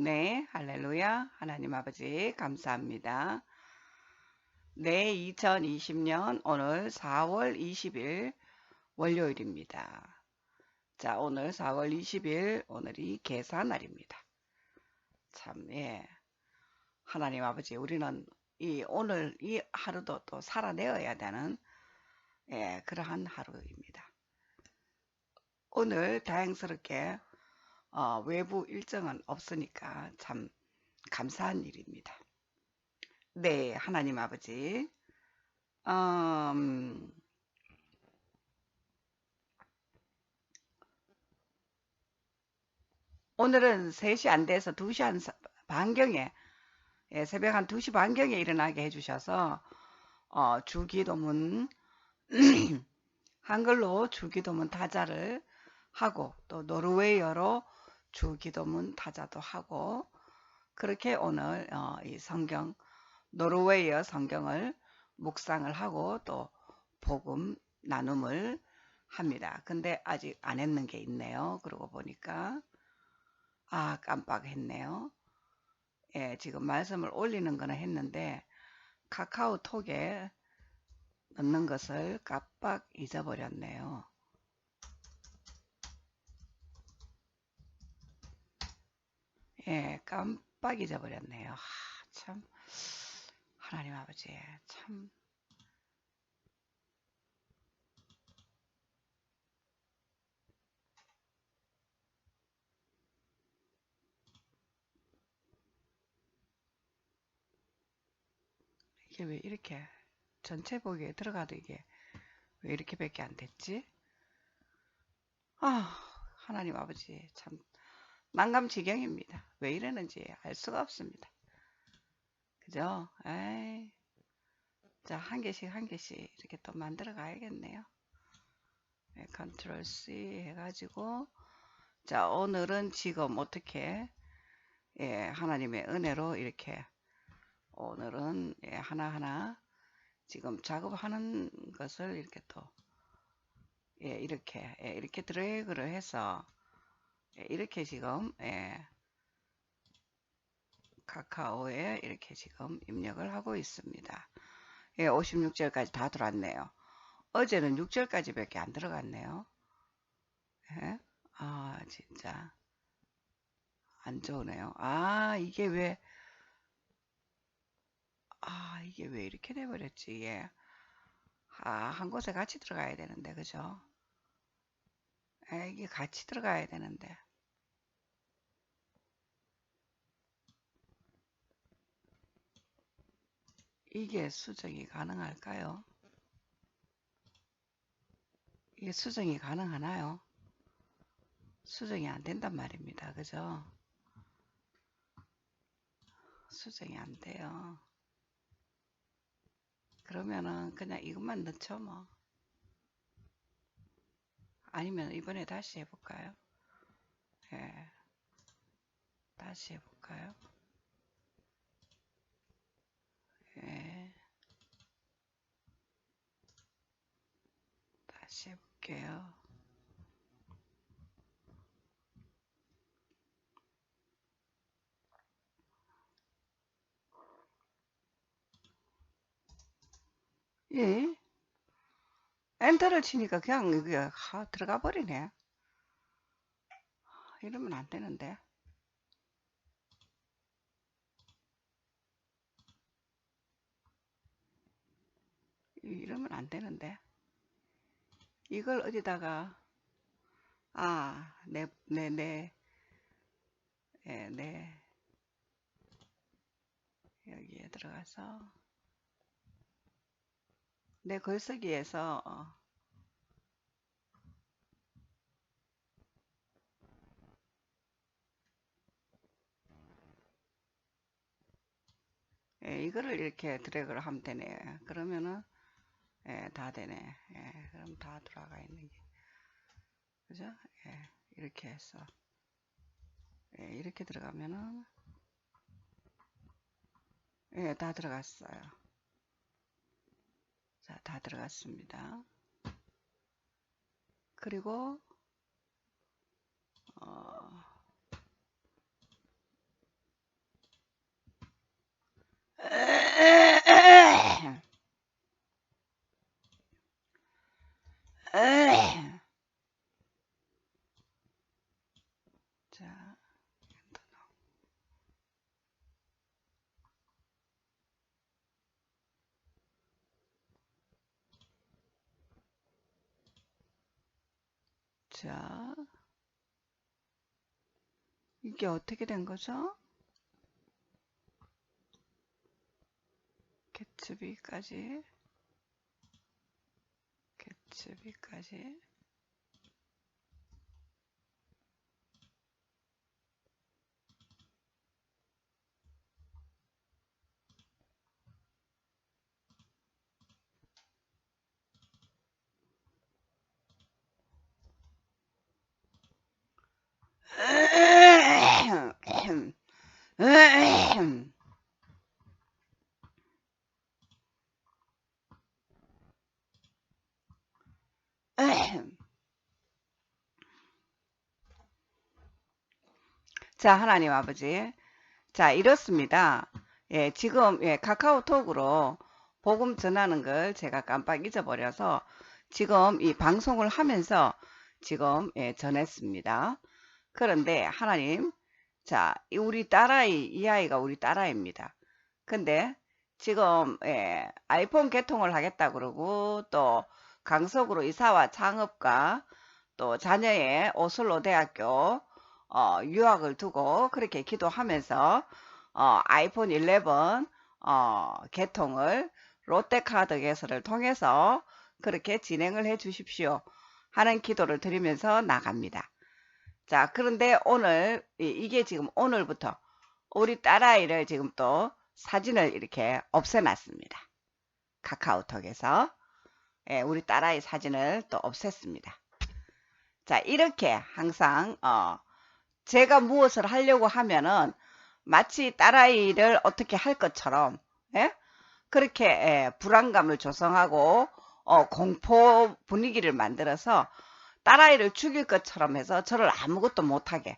네, 할렐루야. 하나님 아버지, 감사합니다. 네, 2020년 오늘 4월 20일 월요일입니다. 자, 오늘 4월 20일, 오늘이 계산날입니다. 참, 예. 하나님 아버지, 우리는 오늘 이 하루도 또 살아내어야 되는, 예, 그러한 하루입니다. 오늘 다행스럽게, 외부 일정은 없으니까 참 감사한 일입니다. 네, 하나님 아버지. 음, 오늘은 3시 안 돼서 2시 한 반경에, 예, 새벽 한 2시 반경에 일어나게 해주셔서, 주기도문, 한글로 주기도문 타자를 하고, 또 노르웨이어로 주기도문 타자도 하고, 그렇게 오늘, 이 성경, 노르웨이어 성경을 묵상을 하고, 또 복음 나눔을 합니다. 근데 아직 안 했는 게 있네요. 그러고 보니까. 아, 깜빡했네요. 예, 지금 말씀을 올리는 거는 했는데 카카오톡에 넣는 것을 깜빡 잊어버렸네요. 예, 깜빡 잊어버렸네요. 참 하나님 아버지 참 이게 왜 이렇게 전체 보기에 들어가도 이게 왜 이렇게밖에 안 됐지? 아, 하나님 아버지 참 난감지경입니다. 왜 이러는지 알 수가 없습니다. 그죠? 에이, 자, 한 개씩 한 개씩 이렇게 또 만들어 가야겠네요. 네, 컨트롤 C 해가지고 자, 오늘은 지금 어떻게 예, 하나님의 은혜로 이렇게 오늘은 예, 하나하나 지금 작업하는 것을 이렇게 또 예, 이렇게 드래그를 해서 예, 이렇게 지금 예, 카카오에 이렇게 지금 입력을 하고 있습니다. 예, 56절까지 다 들어왔네요. 어제는 6절까지밖에 안 들어갔네요. 예? 아, 진짜 안 좋으네요. 이게 왜 이렇게 돼버렸지? 예. 한 곳에 같이 들어가야 되는데, 그죠? 이게 같이 들어가야 되는데. 이게 수정이 가능할까요? 이게 수정이 가능하나요? 수정이 안 된단 말입니다. 그죠? 수정이 안 돼요. 그러면은 그냥 이것만 넣죠, 뭐. 아니면 이번에 다시 해볼까요? 예, 다시 해볼까요? 예, 다시 해볼게요. 예, 엔터를 치니까 그냥 이게 들어가 버리네. 이러면 안 되는데. 이러면 안 되는데. 이걸 어디다가, 네, 여기에 들어가서, 내 글쓰기에서, 예, 이거를 이렇게 드래그를 하면 되네. 그러면은, 예, 다 되네. 예, 그럼 다 돌아가 있는 게. 그죠? 예, 이렇게 해서, 예, 이렇게 들어가면은, 예, 다 들어갔어요. 자, 다 들어갔습니다. 그리고, 어, 자, 자, 이게 어떻게 된 거죠? 개츠비까지, 개츠비까지. 자, 하나님 아버지. 자, 이렇습니다. 예, 지금 카카오톡으로 복음 전하는 걸 제가 깜빡 잊어버려서 지금 이 방송을 하면서 지금 전했습니다. 그런데 하나님, 자, 우리 딸아이, 이 아이가 우리 딸아이입니다. 근데 지금 아이폰 개통을 하겠다 그러고 또 강석으로 이사와 창업과 또 자녀의 오슬로 대학교 유학을 두고 그렇게 기도하면서 아이폰 11 개통을 롯데카드 개설을 통해서 그렇게 진행을 해 주십시오 하는 기도를 드리면서 나갑니다. 자, 그런데 오늘 이게 지금 오늘부터 우리 딸아이를 지금 또 사진을 이렇게 없애놨습니다. 카카오톡에서 우리 딸아이 사진을 또 없앴습니다. 자, 이렇게 항상 제가 무엇을 하려고 하면은 마치 딸아이를 어떻게 할 것처럼 그렇게 불안감을 조성하고 공포 분위기를 만들어서 딸아이를 죽일 것처럼 해서 저를 아무것도 못하게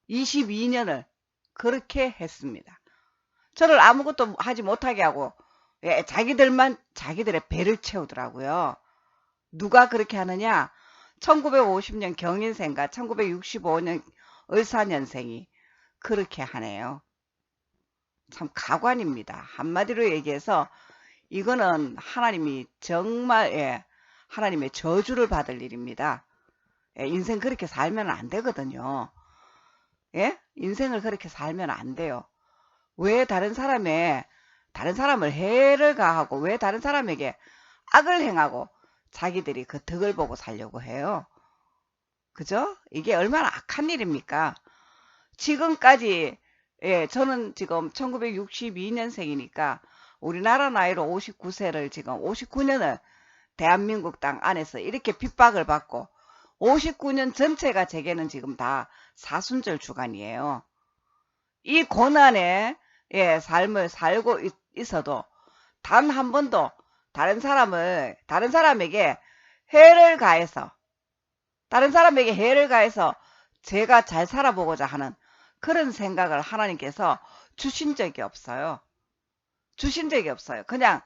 22년을 그렇게 했습니다. 저를 아무것도 하지 못하게 하고 자기들만 자기들의 배를 채우더라고요. 누가 그렇게 하느냐? 1950년 경인생과 1965년 을사년생이 그렇게 하네요. 참 가관입니다. 한마디로 얘기해서 이거는 하나님이 정말 하나님의 저주를 받을 일입니다. 인생 그렇게 살면 안 되거든요. 인생을 그렇게 살면 안 돼요. 왜 다른 사람을 해를 가하고 왜 다른 사람에게 악을 행하고 자기들이 그 덕을 보고 살려고 해요. 그죠? 이게 얼마나 악한 일입니까? 지금까지 저는 지금 1962년생이니까 우리나라 나이로 59세를 지금 59년을 대한민국 땅 안에서 이렇게 핍박을 받고 59년 전체가 제게는 지금 다 사순절 주간이에요. 이 고난의 삶을 살고 있어도 단 한 번도 다른 사람에게 해를 가해서 제가 잘 살아보고자 하는 그런 생각을 하나님께서 주신 적이 없어요. 주신 적이 없어요. 그냥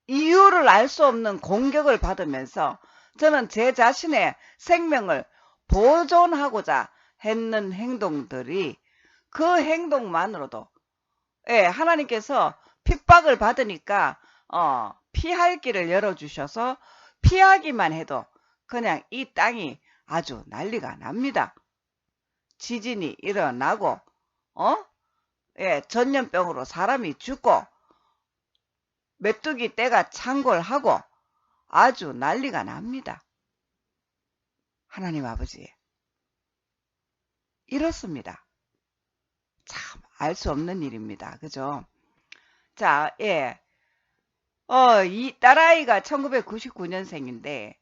이유를 알 수 없는 공격을 받으면서 저는 제 자신의 생명을 보존하고자 했는 행동들이 그 행동만으로도 하나님께서 핍박을 받으니까 피할 길을 열어주셔서 피하기만 해도 그냥 이 땅이 아주 난리가 납니다. 지진이 일어나고 전염병으로 사람이 죽고 메뚜기 떼가 창궐하고 아주 난리가 납니다. 하나님 아버지 이렇습니다. 참 알 수 없는 일입니다. 그죠? 자, 이 딸아이가 1999년생인데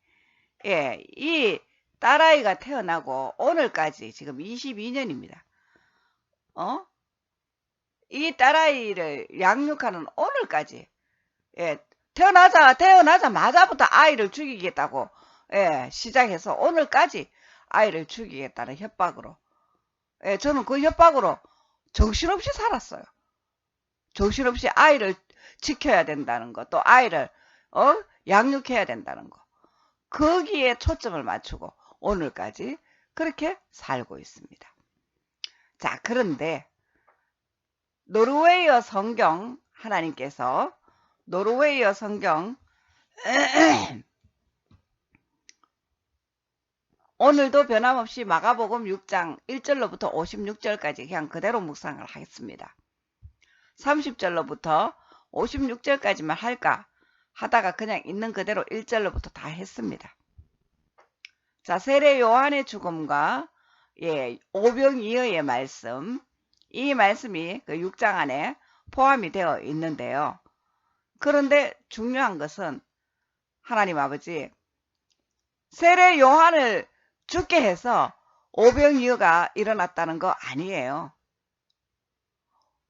이 딸아이가 태어나고 오늘까지 지금 22년입니다. 이 딸아이를 양육하는 오늘까지 태어나자마자부터 아이를 죽이겠다고 시작해서 오늘까지 아이를 죽이겠다는 협박으로 저는 그 협박으로 정신없이 살았어요. 정신없이 아이를 지켜야 된다는 거, 또 아이를 양육해야 된다는 거, 거기에 초점을 맞추고 오늘까지 그렇게 살고 있습니다. 자, 그런데 노르웨이어 성경 하나님께서 노르웨이어 성경 오늘도 변함없이 마가복음 6장 1절로부터 56절까지 그냥 그대로 묵상을 하겠습니다. 30절로부터 56절까지만 할까 하다가 그냥 있는 그대로 1절로부터 다 했습니다. 자, 세례 요한의 죽음과 오병이어의 말씀, 이 말씀이 그 6장 안에 포함이 되어 있는데요. 그런데 중요한 것은 하나님 아버지 세례 요한을 죽게 해서 오병이어가 일어났다는 거 아니에요.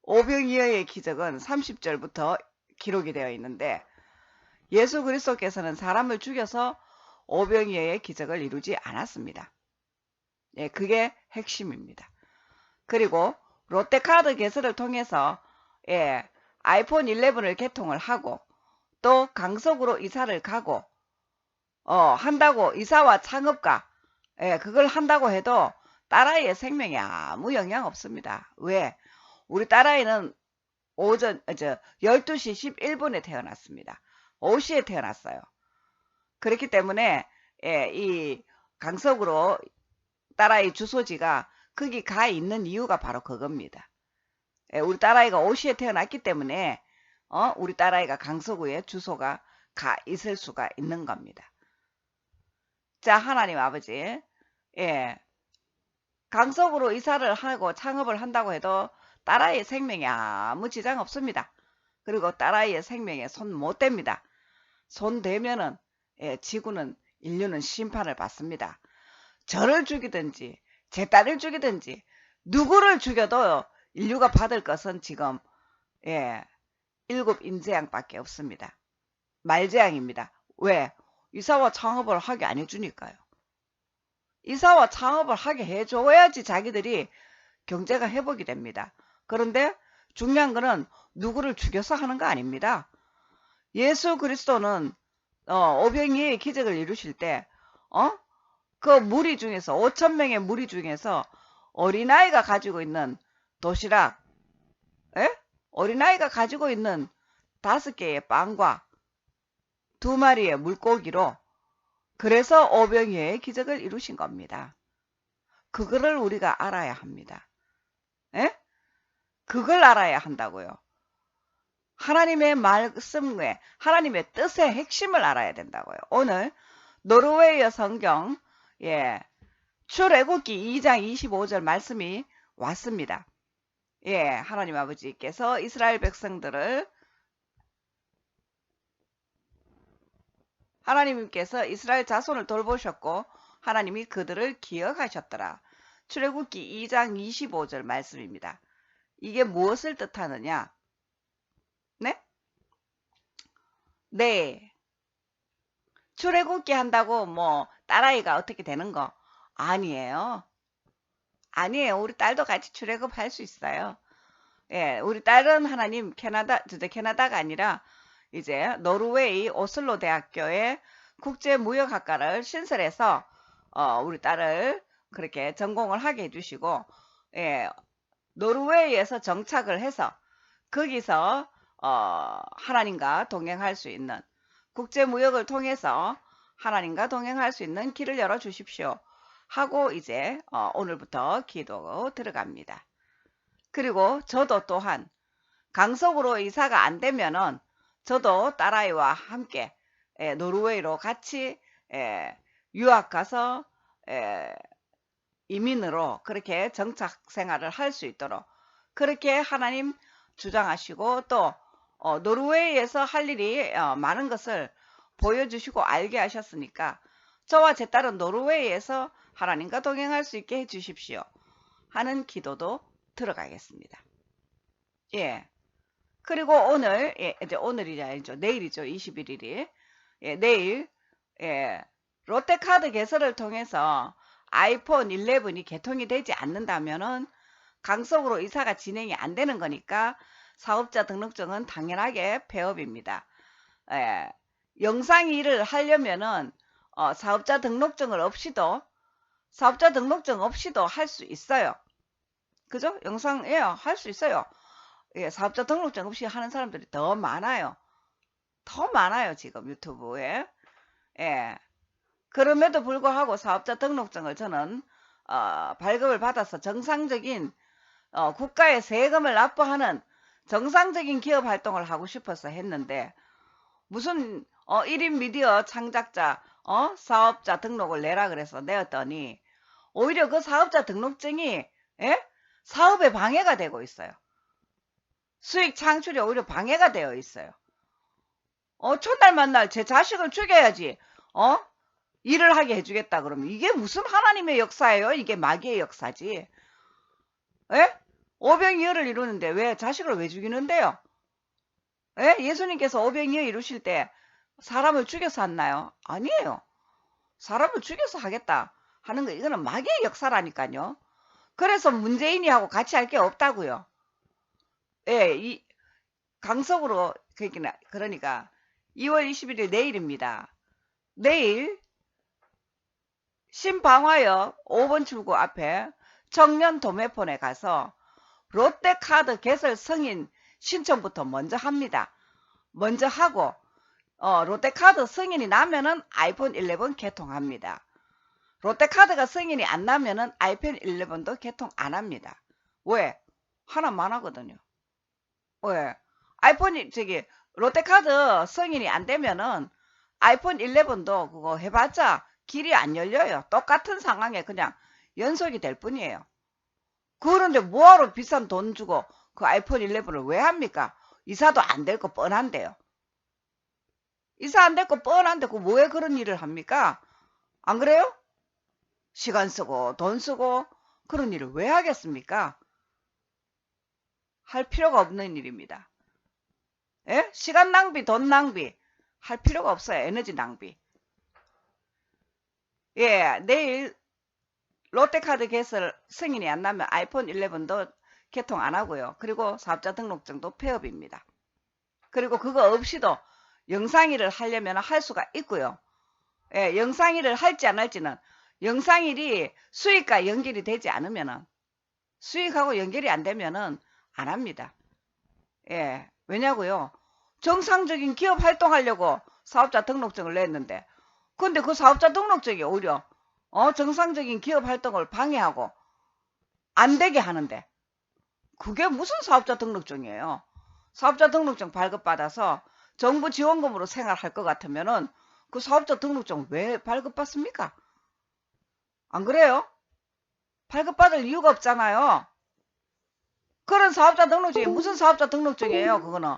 오병이어의 기적은 30절부터 기록이 되어 있는데 예수 그리스도께서는 사람을 죽여서 오병이어의 기적을 이루지 않았습니다. 예, 그게 핵심입니다. 그리고 롯데카드 개설을 통해서 아이폰 11을 개통을 하고 또 강석으로 이사를 가고 한다고 이사와 창업가 그걸 한다고 해도 딸아이의 생명에 아무 영향 없습니다. 왜? 우리 딸아이는 오전 12시 11분에 태어났습니다. 5시에 태어났어요. 그렇기 때문에 이 강석으로 딸아이 주소지가 거기 가 있는 이유가 바로 그겁니다. 우리 딸아이가 5시에 태어났기 때문에 우리 딸아이가 강서구에 주소가 가 있을 수가 있는 겁니다. 자, 하나님 아버지 강석으로 이사를 하고 창업을 한다고 해도 딸아이의 생명에 아무 지장 없습니다. 그리고 딸아이의 생명에 손 못 댑니다. 손 대면은 지구는 인류는 심판을 받습니다. 저를 죽이든지 제 딸을 죽이든지 누구를 죽여도 인류가 받을 것은 지금 7인재앙밖에 없습니다. 말재앙입니다. 왜? 이사와 창업을 하게 안 해주니까요. 이사와 창업을 하게 해줘야지 자기들이 경제가 회복이 됩니다. 그런데 중요한 거는 누구를 죽여서 하는 거 아닙니다. 예수 그리스도는 오병이의 기적을 이루실 때 그 무리 중에서 5,000명의 무리 중에서 어린아이가 가지고 있는 도시락 어린아이가 가지고 있는 5개의 빵과 2마리의 물고기로 그래서 오병이어의 기적을 이루신 겁니다. 그거를 우리가 알아야 합니다. 그걸 알아야 한다고요. 하나님의 말씀에 하나님의 뜻의 핵심을 알아야 된다고요. 오늘 노르웨이어 성경 출애굽기 2장 25절 말씀이 왔습니다. 하나님 아버지께서 이스라엘 백성들을 하나님께서 이스라엘 자손을 돌보셨고 하나님이 그들을 기억하셨더라. 출애굽기 2장 25절 말씀입니다. 이게 무엇을 뜻하느냐? 네. 출애굽기 한다고 뭐 딸아이가 어떻게 되는 거 아니에요. 아니에요. 우리 딸도 같이 출애굽 할 수 있어요. 우리 딸은 하나님 캐나다가 아니라 이제 노르웨이 오슬로 대학교에 국제무역학과를 신설해서 우리 딸을 그렇게 전공을 하게 해주시고 노르웨이에서 정착을 해서 거기서 하나님과 동행할 수 있는 국제무역을 통해서 하나님과 동행할 수 있는 길을 열어주십시오 하고 이제 오늘부터 기도 들어갑니다. 그리고 저도 또한 강석으로 이사가 안 되면은 저도 딸아이와 함께 노르웨이로 같이 유학 가서 이민으로 그렇게 정착 생활을 할 수 있도록 그렇게 하나님 주장하시고 또 노르웨이에서 할 일이 많은 것을 보여주시고 알게 하셨으니까 저와 제 딸은 노르웨이에서 하나님과 동행할 수 있게 해주십시오 하는 기도도 들어가겠습니다. 그리고 오늘 이제 오늘이 아니죠. 내일이죠. 21일이 내일 롯데카드 개설을 통해서 아이폰 11이 개통이 되지 않는다면은 강석으로 이사가 진행이 안 되는 거니까 사업자 등록증은 당연하게 폐업입니다. 영상 일을 하려면은 사업자 등록증을 없이도 사업자 등록증 없이도 할 수 있어요. 그죠? 영상에 할 수 있어요. 예, 사업자 등록증 없이 하는 사람들이 더 많아요. 더 많아요, 지금 유튜브에. 예. 그럼에도 불구하고 사업자 등록증을 저는 발급을 받아서 정상적인 국가의 세금을 납부하는 정상적인 기업 활동을 하고 싶어서 했는데 무슨 1인 미디어 창작자 사업자 등록을 내라 그래서 내었더니 오히려 그 사업자 등록증이 사업에 방해가 되고 있어요. 수익 창출이 오히려 방해가 되어 있어요. 첫날 만날 제 자식을 죽여야지 일을 하게 해주겠다 그러면 이게 무슨 하나님의 역사예요? 이게 마귀의 역사지. 오병이어를 이루는데 왜 자식을 왜 죽이는데요? 예수님께서 오병이어 이루실 때 사람을 죽여서 했나요? 아니에요. 사람을 죽여서 하겠다 하는 거 이거는 마귀의 역사라니까요. 그래서 문재인이 하고 같이 할 게 없다고요. 이 강석으로 그러니까 2월 21일 내일입니다. 내일 신방화역 5번 출구 앞에 청년 도매폰에 가서 롯데카드 개설 승인 신청부터 먼저 합니다. 먼저 하고 롯데카드 승인이 나면은 아이폰 11 개통합니다. 롯데카드가 승인이 안 나면은 아이폰 11도 개통 안 합니다. 왜? 하나만 하거든요. 왜? 아이폰이 롯데카드 승인이 안 되면은 아이폰 11도 그거 해봤자 길이 안 열려요. 똑같은 상황에 그냥 연속이 될 뿐이에요. 그런데 뭐하러 비싼 돈 주고 그 아이폰 11을 왜 합니까? 이사도 안 될 거 뻔한데요. 이사 안 될 거 뻔한데 그 왜 그런 일을 합니까? 안 그래요? 시간 쓰고 돈 쓰고 그런 일을 왜 하겠습니까? 할 필요가 없는 일입니다. 시간 낭비, 돈 낭비 할 필요가 없어요. 에너지 낭비. 내일 롯데카드 개설 승인이 안 나면 아이폰 11도 개통 안 하고요. 그리고 사업자 등록증도 폐업입니다. 그리고 그거 없이도 영상일을 하려면 할 수가 있고요. 영상일을 할지 안 할지는 영상일이 수익과 연결이 되지 않으면은 수익하고 연결이 안 되면은 안 합니다. 왜냐고요? 정상적인 기업 활동하려고 사업자 등록증을 냈는데 근데 그 사업자 등록증이 오히려 정상적인 기업 활동을 방해하고 안 되게 하는데 그게 무슨 사업자 등록증이에요? 사업자 등록증 발급받아서 정부 지원금으로 생활할 것 같으면은 그 사업자 등록증 왜 발급받습니까? 안 그래요? 발급받을 이유가 없잖아요. 그런 사업자 등록증이 무슨 사업자 등록증이에요? 그거는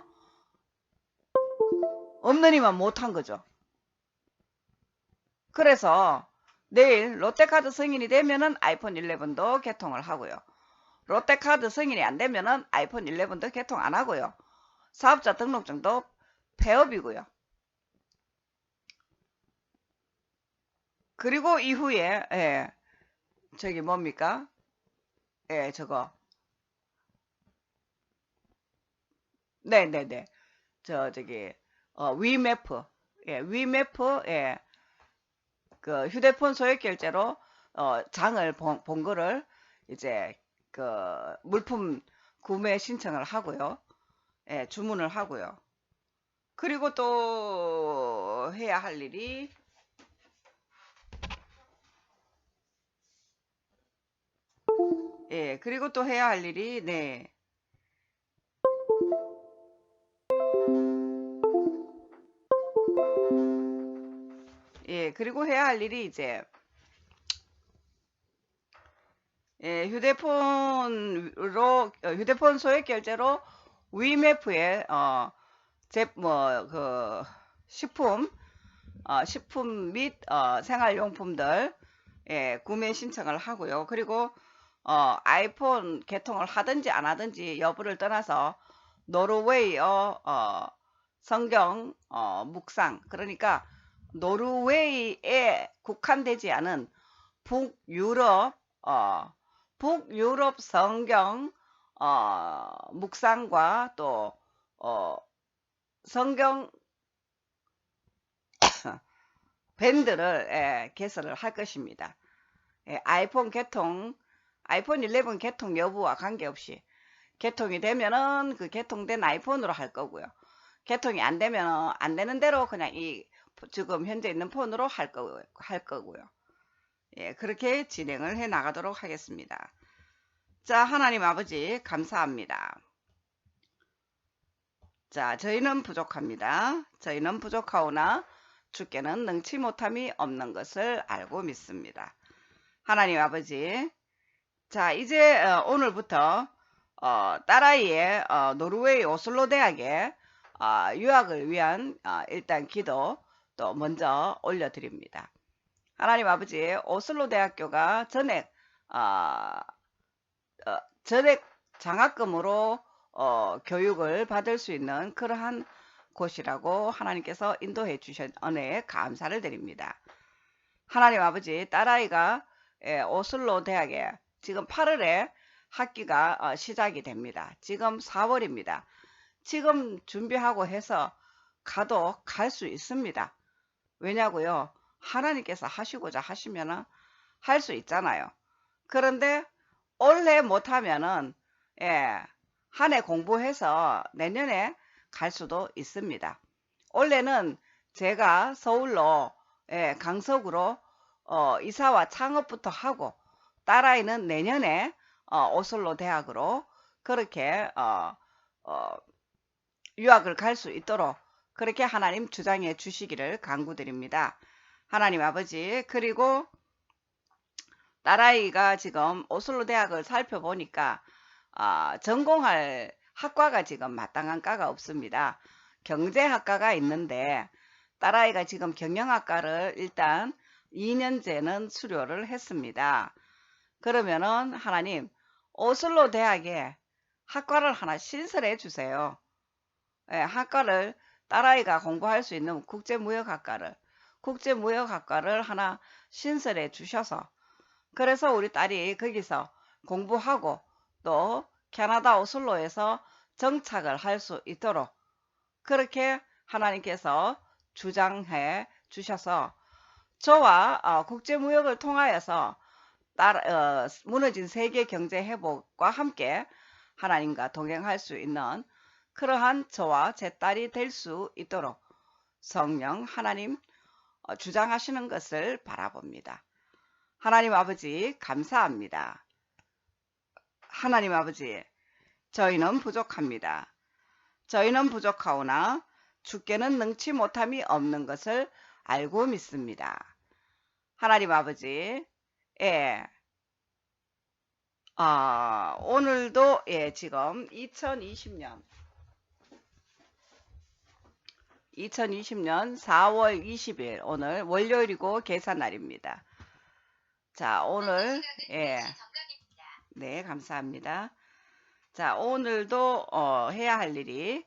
없는 이만 못한 거죠. 그래서 내일 롯데카드 승인이 되면은 아이폰 11도 개통을 하고요. 롯데카드 승인이 안 되면은 아이폰 11도 개통 안 하고요. 사업자 등록증도 폐업이고요. 그리고 이후에 저기 뭡니까? 저거 네네네 저기 위메프 위메프 그 휴대폰 소액 결제로 장을 본 거를 이제 그 물품 구매 신청을 하고요. 주문을 하고요. 그리고 또 해야 할 일이 그리고 또 해야 할 일이 그리고 해야 할 일이 이제 휴대폰 소액 결제로 위메프에 그 식품 및 생활용품들 구매 신청을 하고요. 그리고 아이폰 개통을 하든지 안 하든지 여부를 떠나서 노르웨이어 성경 묵상 그러니까 노르웨이에 국한되지 않은 북유럽 성경 묵상과 또 성경 밴드를 개설을 할 것입니다. 아이폰 11 개통 여부와 관계없이 개통이 되면은 그 개통된 아이폰으로 할 거고요. 개통이 안 되면 안 되는 대로 그냥 이 지금 현재 있는 폰으로 할 거고요. 예, 그렇게 진행을 해 나가도록 하겠습니다. 자, 하나님 아버지 감사합니다. 자, 저희는 부족합니다. 저희는 부족하오나 주께는 능치 못함이 없는 것을 알고 믿습니다. 하나님 아버지, 자, 이제 오늘부터 딸아이의 노르웨이 오슬로 대학에 유학을 위한 일단 기도 또 먼저 올려드립니다. 하나님 아버지, 오슬로 대학교가 전액 장학금으로 교육을 받을 수 있는 그러한 곳이라고 하나님께서 인도해 주신 은혜에 감사를 드립니다. 하나님 아버지, 딸아이가 오슬로 대학에 지금 8월에 학기가 시작이 됩니다. 지금 4월입니다. 지금 준비하고 해서 가도 갈 수 있습니다. 왜냐고요? 하나님께서 하시고자 하시면은 할 수 있잖아요. 그런데 올해 못하면은 한 해 공부해서 내년에 갈 수도 있습니다. 올해는 제가 서울로 강석으로 이사와 창업부터 하고 딸아이는 내년에 오슬로 대학으로 그렇게 유학을 갈 수 있도록 그렇게 하나님 주장해 주시기를 간구드립니다. 하나님 아버지, 그리고 딸아이가 지금 오슬로 대학을 살펴보니까 전공할 학과가 지금 마땅한 과가 없습니다. 경제학과가 있는데 딸아이가 지금 경영학과를 일단 2년제는 수료를 했습니다. 그러면은 하나님 오슬로 대학에 학과를 하나 신설해 주세요. 학과를 딸아이가 공부할 수 있는 국제무역학과를 하나 신설해 주셔서 그래서 우리 딸이 거기서 공부하고 또 캐나다 오슬로에서 정착을 할 수 있도록 그렇게 하나님께서 주장해 주셔서 저와 국제무역을 통하여서 무너진 세계 경제 회복과 함께 하나님과 동행할 수 있는 그러한 저와 제 딸이 될 수 있도록 성령 하나님 주장하시는 것을 바라봅니다. 하나님 아버지 감사합니다. 하나님 아버지, 저희는 부족합니다. 저희는 부족하오나 주께는 능치 못함이 없는 것을 알고 믿습니다. 하나님 아버지, 오늘도 지금 2020년 4월 20일 오늘 월요일이고 계산날입니다. 자, 오늘 네, 감사합니다. 자, 오늘도 해야 할 일이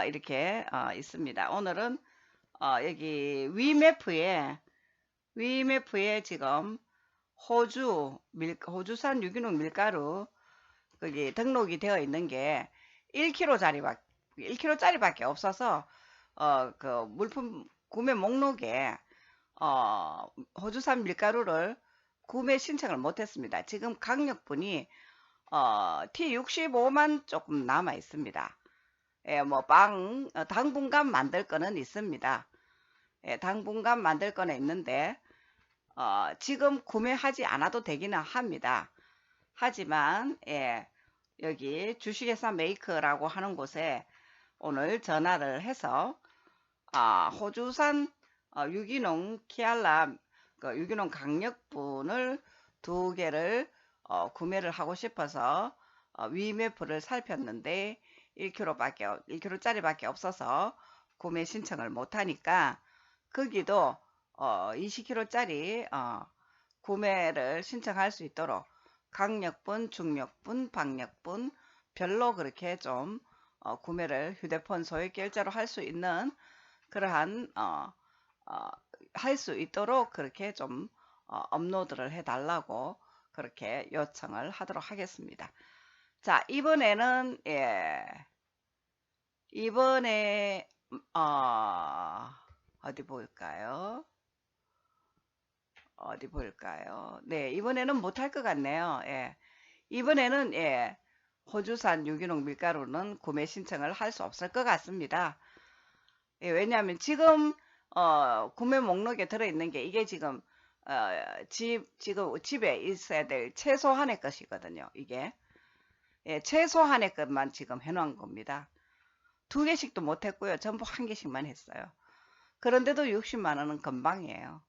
이렇게 있습니다. 오늘은 여기 위메프에 지금 호주산 유기농 밀가루 거기 등록이 되어 있는 게 1kg짜리밖에 없어서 그 물품 구매 목록에 호주산 밀가루를 구매 신청을 못했습니다. 지금 강력분이 T65만 조금 남아 있습니다. 뭐 당분간 만들 거는 있습니다. 당분간 만들 거는 있는데 지금 구매하지 않아도 되기는 합니다. 하지만 여기 주식회사 메이커라고 하는 곳에 오늘 전화를 해서 호주산 유기농 키알라 유기농 강력분을 2개를 구매를 하고 싶어서 위메프를 살폈는데 1kg짜리밖에 없어서 구매 신청을 못하니까 거기도 20kg짜리 구매를 신청할 수 있도록 강력분, 중력분, 박력분 별로 그렇게 좀 구매를 휴대폰 소액 결제로 할 수 있는 그러한 할 수 있도록 그렇게 좀 업로드를 해달라고 그렇게 요청을 하도록 하겠습니다. 자, 이번에는 이번에 어디 볼까요? 어디 볼까요? 네, 이번에는 못할 것 같네요. 예. 이번에는 예, 호주산 유기농 밀가루는 구매 신청을 할 수 없을 것 같습니다. 예, 왜냐하면 지금 구매 목록에 들어있는 게 이게 지금 지금 집에 있어야 될 최소한의 것이거든요. 이게 예, 최소한의 것만 지금 해놓은 겁니다. 2개씩도 못했고요. 전부 1개씩만 했어요. 그런데도 60만 원은 금방이에요.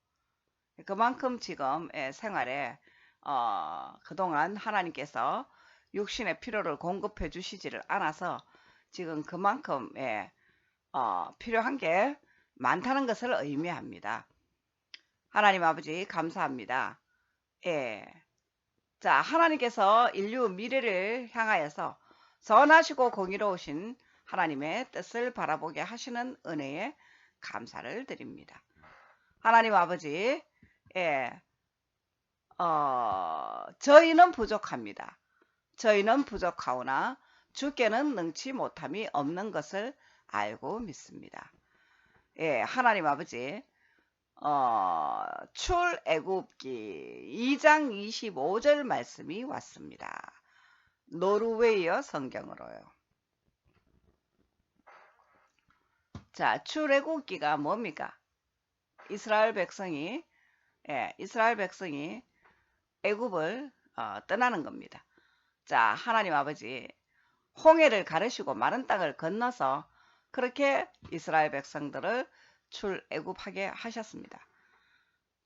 그만큼 지금 예, 생활에 그동안 하나님께서 육신의 필요를 공급해 주시지를 않아서 지금 그만큼 예, 필요한 게 많다는 것을 의미합니다. 하나님 아버지 감사합니다. 예. 자, 하나님께서 인류 미래를 향하여서 선하시고 공의로우신 하나님의 뜻을 바라보게 하시는 은혜에 감사를 드립니다. 하나님 아버지, 예, 저희는 부족합니다. 저희는 부족하오나 주께는 능치 못함이 없는 것을 알고 믿습니다. 예, 하나님 아버지, 출애굽기 2장 25절 말씀이 왔습니다. 노르웨이어 성경으로요. 자, 출애굽기가 뭡니까? 이스라엘 백성이 애굽을 떠나는 겁니다. 자, 하나님 아버지 홍해를 가르시고 마른 땅을 건너서 그렇게 이스라엘 백성들을 출애굽하게 하셨습니다.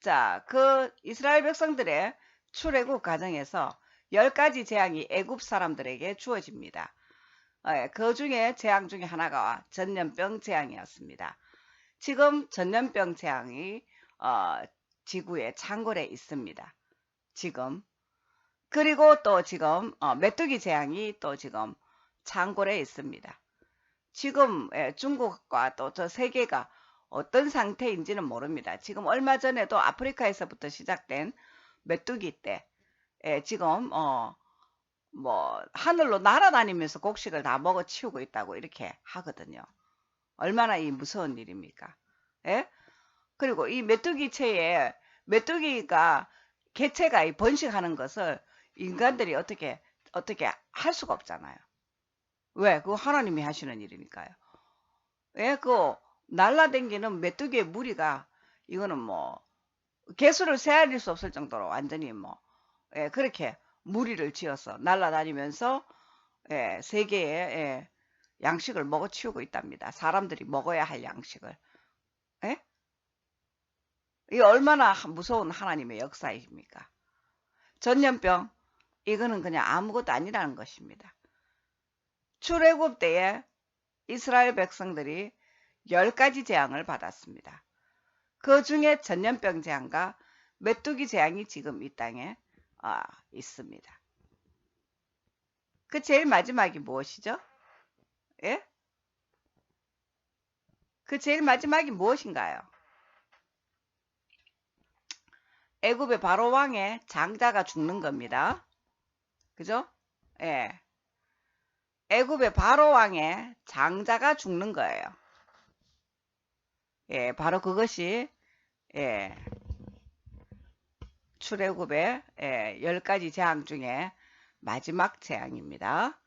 자, 그 이스라엘 백성들의 출애굽 과정에서 10가지 재앙이 애굽 사람들에게 주어집니다. 그 중에 재앙 중에 하나가 전염병 재앙이었습니다. 지금 전염병 재앙이 지구의 창궐에 있습니다. 지금 그리고 또 지금 메뚜기 재앙이 또 지금 창궐에 있습니다. 지금 중국과 또 저 세계가 어떤 상태인지는 모릅니다. 지금 얼마 전에도 아프리카에서부터 시작된 메뚜기 때 지금 뭐 하늘로 날아다니면서 곡식을 다 먹어치우고 있다고 이렇게 하거든요. 얼마나 이 무서운 일입니까? 예? 그리고 이 메뚜기체에 메뚜기가 개체가 번식하는 것을 인간들이 어떻게 할 수가 없잖아요. 왜? 그거 하나님이 하시는 일이니까요. 예, 그 날라댕기는 메뚜기의 무리가 이거는 뭐 개수를 세알릴 수 없을 정도로 완전히 뭐 그렇게 무리를 지어서 날아다니면서 세계의 양식을 먹어치우고 있답니다. 사람들이 먹어야 할 양식을. 예? 이게 얼마나 무서운 하나님의 역사입니까? 전염병 이거는 그냥 아무것도 아니라는 것입니다. 출애굽 때에 이스라엘 백성들이 10가지 재앙을 받았습니다. 그 중에 전염병 재앙과 메뚜기 재앙이 지금 이 땅에 있습니다. 그 제일 마지막이 무엇이죠? 예? 그 제일 마지막이 무엇인가요? 애굽의 바로 왕의 장자가 죽는 겁니다. 그죠? 예. 애굽의 바로 왕의 장자가 죽는 거예요. 예, 바로 그것이 출애굽의 10가지 재앙 중에 마지막 재앙입니다.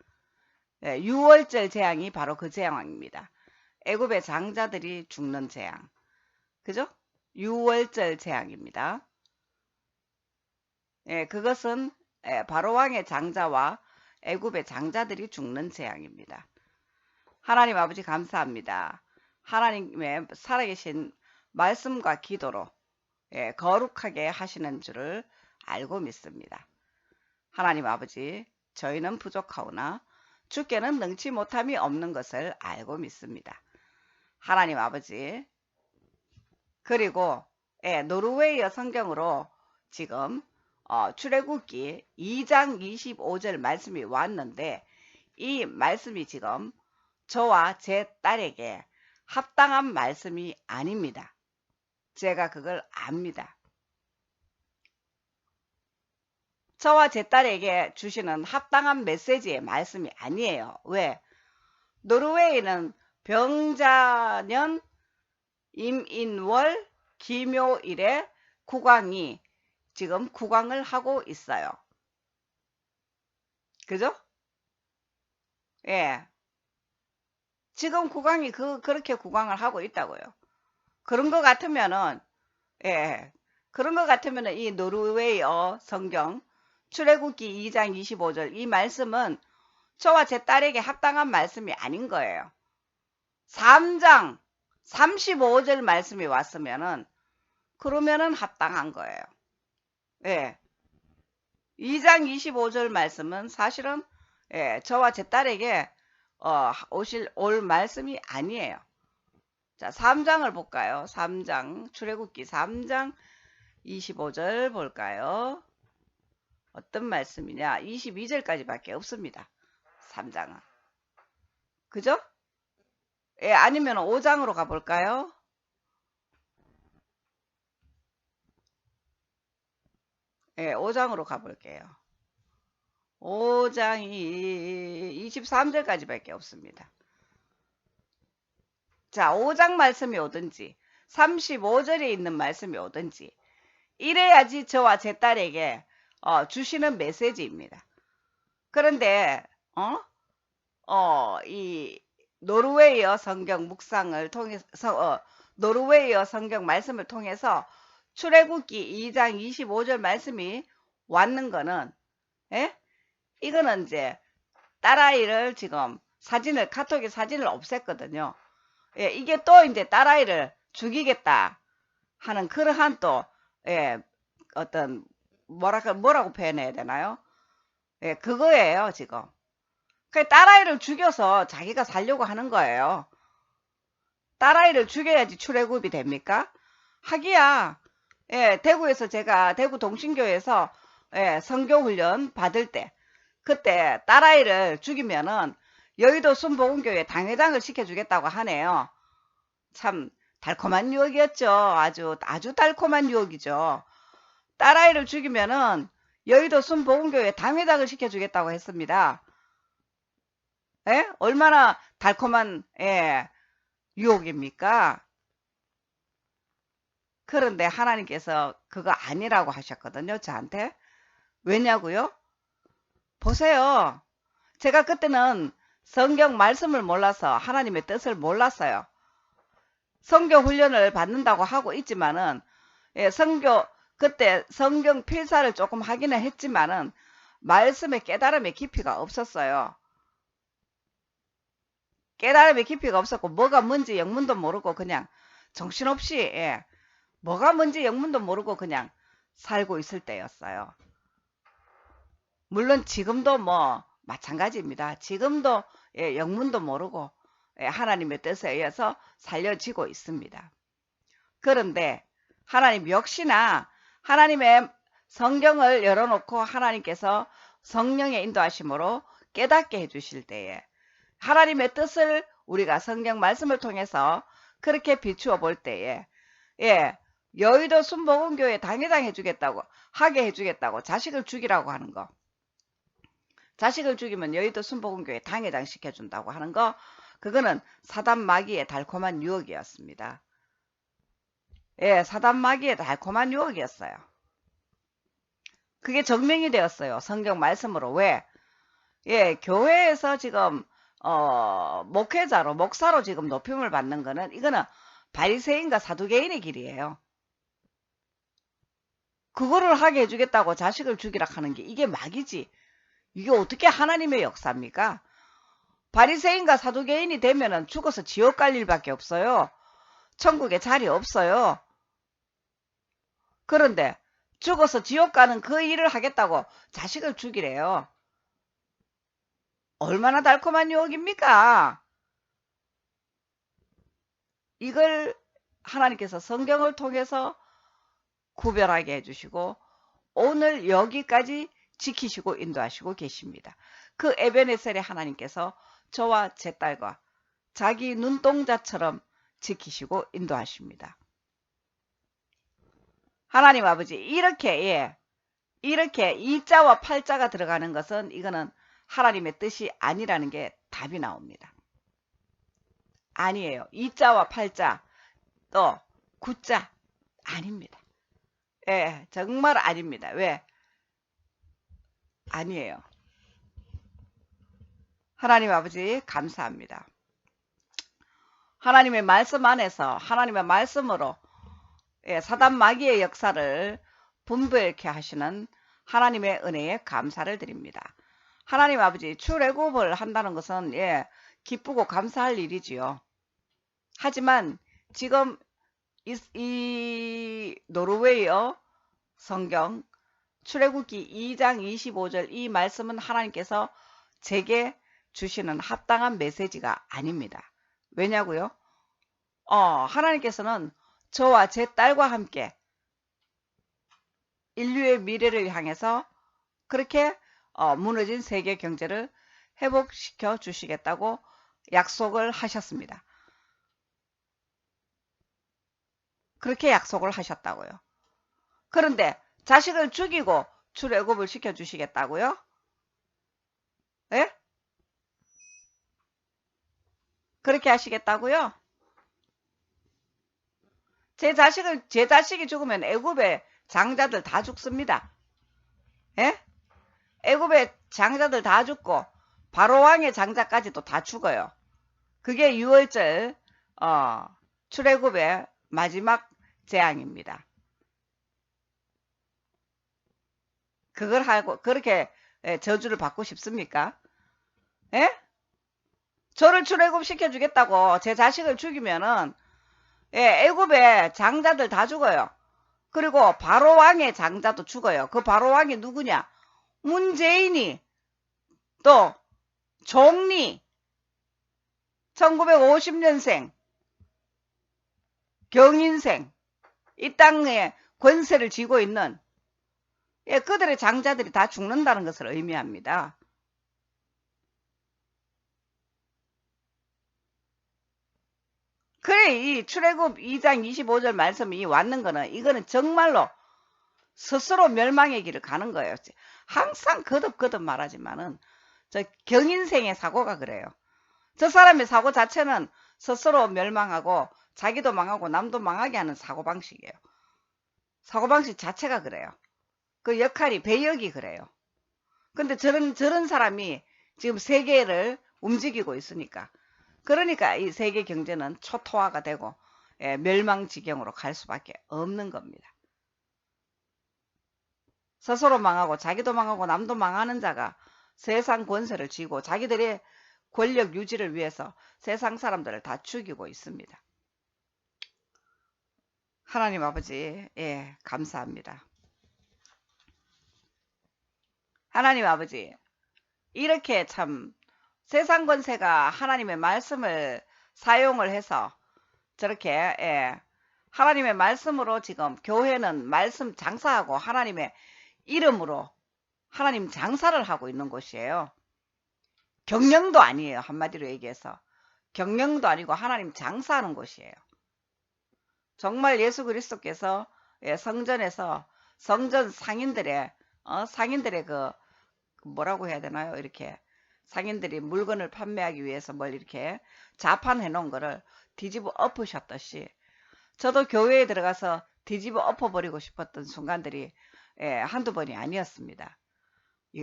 6월절 재앙이 바로 그 재앙입니다. 애굽의 장자들이 죽는 재앙. 그죠? 6월절 재앙입니다. 그것은 바로왕의 장자와 애굽의 장자들이 죽는 재앙입니다. 하나님 아버지 감사합니다. 하나님의 살아계신 말씀과 기도로 거룩하게 하시는 줄을 알고 믿습니다. 하나님 아버지 저희는 부족하오나 주께는 능치 못함이 없는 것을 알고 믿습니다. 하나님 아버지 그리고 노르웨이어 성경으로 지금 출애굽기 2장 25절 말씀이 왔는데 이 말씀이 지금 저와 제 딸에게 합당한 말씀이 아닙니다. 제가 그걸 압니다. 저와 제 딸에게 주시는 합당한 메시지의 말씀이 아니에요. 왜? 노르웨이는 병자년 임인월 기묘일에 국왕이 지금 구강을 하고 있어요. 그죠? 예. 지금 구강이 그렇게 구강을 하고 있다고요. 그런 것 같으면은, 예. 그런 것 같으면은 이 노르웨이어 성경 출애굽기 2장 25절 이 말씀은 저와 제 딸에게 합당한 말씀이 아닌 거예요. 3장 35절 말씀이 왔으면은 그러면은 합당한 거예요. 예. 2장 25절 말씀은 사실은 예, 저와 제 딸에게 올 말씀이 아니에요. 자, 3장을 볼까요? 3장 출애굽기 3장 25절 볼까요? 어떤 말씀이냐? 22절까지밖에 없습니다. 3장은. 그죠? 예, 아니면 5장으로 가볼까요? 예, 5장으로 가볼게요. 5장이 23절까지밖에 없습니다. 자, 5장 말씀이 오든지 35절에 있는 말씀이 오든지 이래야지 저와 제 딸에게 주시는 메시지입니다. 그런데 이 노르웨이어 성경 묵상을 통해서 노르웨이어 성경 말씀을 통해서 출애굽기 2장 25절 말씀이 왔는 거는 예? 이거는 이제 딸아이를 지금 카톡에 사진을 없앴거든요. 예, 이게 또 이제 딸아이를 죽이겠다 하는 그러한 또 예, 어떤 뭐라고 표현해야 되나요? 예, 그거예요, 지금. 그 딸아이를 죽여서 자기가 살려고 하는 거예요. 딸아이를 죽여야지 출애굽이 됩니까? 하기야, 예, 대구에서 제가 대구 동신교에서 예, 선교훈련 받을 때 그때 딸아이를 죽이면은 여의도 순복음교회 당회장을 시켜주겠다고 하네요. 참 달콤한 유혹이었죠. 아주 달콤한 유혹이죠. 딸아이를 죽이면은 여의도 순복음교회 당회장을 시켜주겠다고 했습니다. 예? 얼마나 달콤한 예, 유혹입니까? 그런데 하나님께서 그거 아니라고 하셨거든요. 저한테. 왜냐고요? 보세요. 제가 그때는 성경 말씀을 몰라서 하나님의 뜻을 몰랐어요. 선교 훈련을 받는다고 하고 있지만은 예, 그때 성경 필사를 조금 하기는 했지만은 말씀의 깨달음의 깊이가 없었어요. 깨달음의 깊이가 없었고 뭐가 뭔지 영문도 모르고 그냥 정신없이 예, 뭐가 뭔지 영문도 모르고 그냥 살고 있을 때였어요. 물론 지금도 뭐 마찬가지입니다. 지금도 예, 영문도 모르고 예, 하나님의 뜻에 의해서 살려지고 있습니다. 그런데 하나님 역시나 하나님의 성경을 열어놓고 하나님께서 성령의 인도하심으로 깨닫게 해주실 때에 하나님의 뜻을 우리가 성경 말씀을 통해서 그렇게 비추어 볼 때에 예, 여의도 순복음교회 당회장 하게 해주겠다고 자식을 죽이라고 하는 거, 자식을 죽이면 여의도 순복음교회 당회장 시켜준다고 하는 거, 그거는 사단 마귀의 달콤한 유혹이었습니다. 예, 사단 마귀의 달콤한 유혹이었어요. 그게 증명이 되었어요. 성경 말씀으로. 왜? 예, 교회에서 지금 목회자로 목사로 지금 높임을 받는 거는 이거는 바리새인과 사두개인의 길이에요. 그거를 하게 해주겠다고 자식을 죽이라 하는 게 이게 마귀지. 이게 어떻게 하나님의 역사입니까? 바리새인과 사두개인이 되면은 죽어서 지옥 갈 일밖에 없어요. 천국에 자리 없어요. 그런데 죽어서 지옥 가는 그 일을 하겠다고 자식을 죽이래요. 얼마나 달콤한 유혹입니까? 이걸 하나님께서 성경을 통해서 구별하게 해주시고 오늘 여기까지 지키시고 인도하시고 계십니다. 그 에베네셀의 하나님께서 저와 제 딸과 자기 눈동자처럼 지키시고 인도하십니다. 하나님 아버지 이렇게 예, 이렇게 2자와 8자가 들어가는 것은 이거는 하나님의 뜻이 아니라는 게 답이 나옵니다. 아니에요. 2자와 8자 또 9자 아닙니다. 예, 정말 아닙니다. 왜? 아니에요. 하나님 아버지 감사합니다. 하나님의 말씀 안에서 하나님의 말씀으로 사단 마귀의 역사를 분별케 하시는 하나님의 은혜에 감사를 드립니다. 하나님 아버지 출애굽을 한다는 것은 기쁘고 감사할 일이지요. 하지만 지금 이 노르웨이어 성경 출애굽기 2장 25절 이 말씀은 하나님께서 제게 주시는 합당한 메시지가 아닙니다. 왜냐고요? 하나님께서는 저와 제 딸과 함께 인류의 미래를 향해서 그렇게 무너진 세계 경제를 회복시켜 주시겠다고 약속을 하셨습니다. 그렇게 약속을 하셨다고요. 그런데 자식을 죽이고 출애굽을 시켜 주시겠다고요? 예? 그렇게 하시겠다고요? 제 자식이 죽으면 애굽의 장자들 다 죽습니다. 예? 애굽의 장자들 다 죽고 바로 왕의 장자까지도 다 죽어요. 그게 6월절 출애굽의 마지막 재앙입니다. 그걸 하고 그렇게 저주를 받고 싶습니까? 예? 저를 출애굽 시켜주겠다고 제 자식을 죽이면은 애굽의 장자들 다 죽어요. 그리고 바로 왕의 장자도 죽어요. 그 바로 왕이 누구냐? 문재인이 또 총리 1950년생 경인생 이 땅에 권세를 쥐고 있는 그들의 장자들이 다 죽는다는 것을 의미합니다. 그래 이 출애굽 2장 25절 말씀이 왔는 거는 이거는 정말로 스스로 멸망의 길을 가는 거예요. 항상 거듭거듭 말하지만은 저 경인생의 사고가 그래요. 저 사람의 사고 자체는 스스로 멸망하고 자기도 망하고 남도 망하게 하는 사고방식이에요. 사고방식 자체가 그래요. 그 역할이 배역이 그래요. 근데 저런 사람이 지금 세계를 움직이고 있으니까 그러니까 이 세계 경제는 초토화가 되고 멸망지경으로 갈 수밖에 없는 겁니다. 스스로 망하고 자기도 망하고 남도 망하는 자가 세상 권세를 쥐고 자기들의 권력 유지를 위해서 세상 사람들을 다 죽이고 있습니다. 하나님 아버지 감사합니다. 하나님 아버지 이렇게 참 세상 권세가 하나님의 말씀을 사용을 해서 저렇게 하나님의 말씀으로 지금 교회는 말씀 장사하고 하나님의 이름으로 하나님 장사를 하고 있는 곳이에요. 경영도 아니에요. 한마디로 얘기해서 경영도 아니고 하나님 장사하는 곳이에요. 정말 예수 그리스도께서 성전에서 성전 상인들의 그 뭐라고 해야 되나요? 이렇게 상인들이 물건을 판매하기 위해서 뭘 이렇게 자판해 놓은 거를 뒤집어 엎으셨듯이 저도 교회에 들어가서 뒤집어 엎어버리고 싶었던 순간들이 한두 번이 아니었습니다.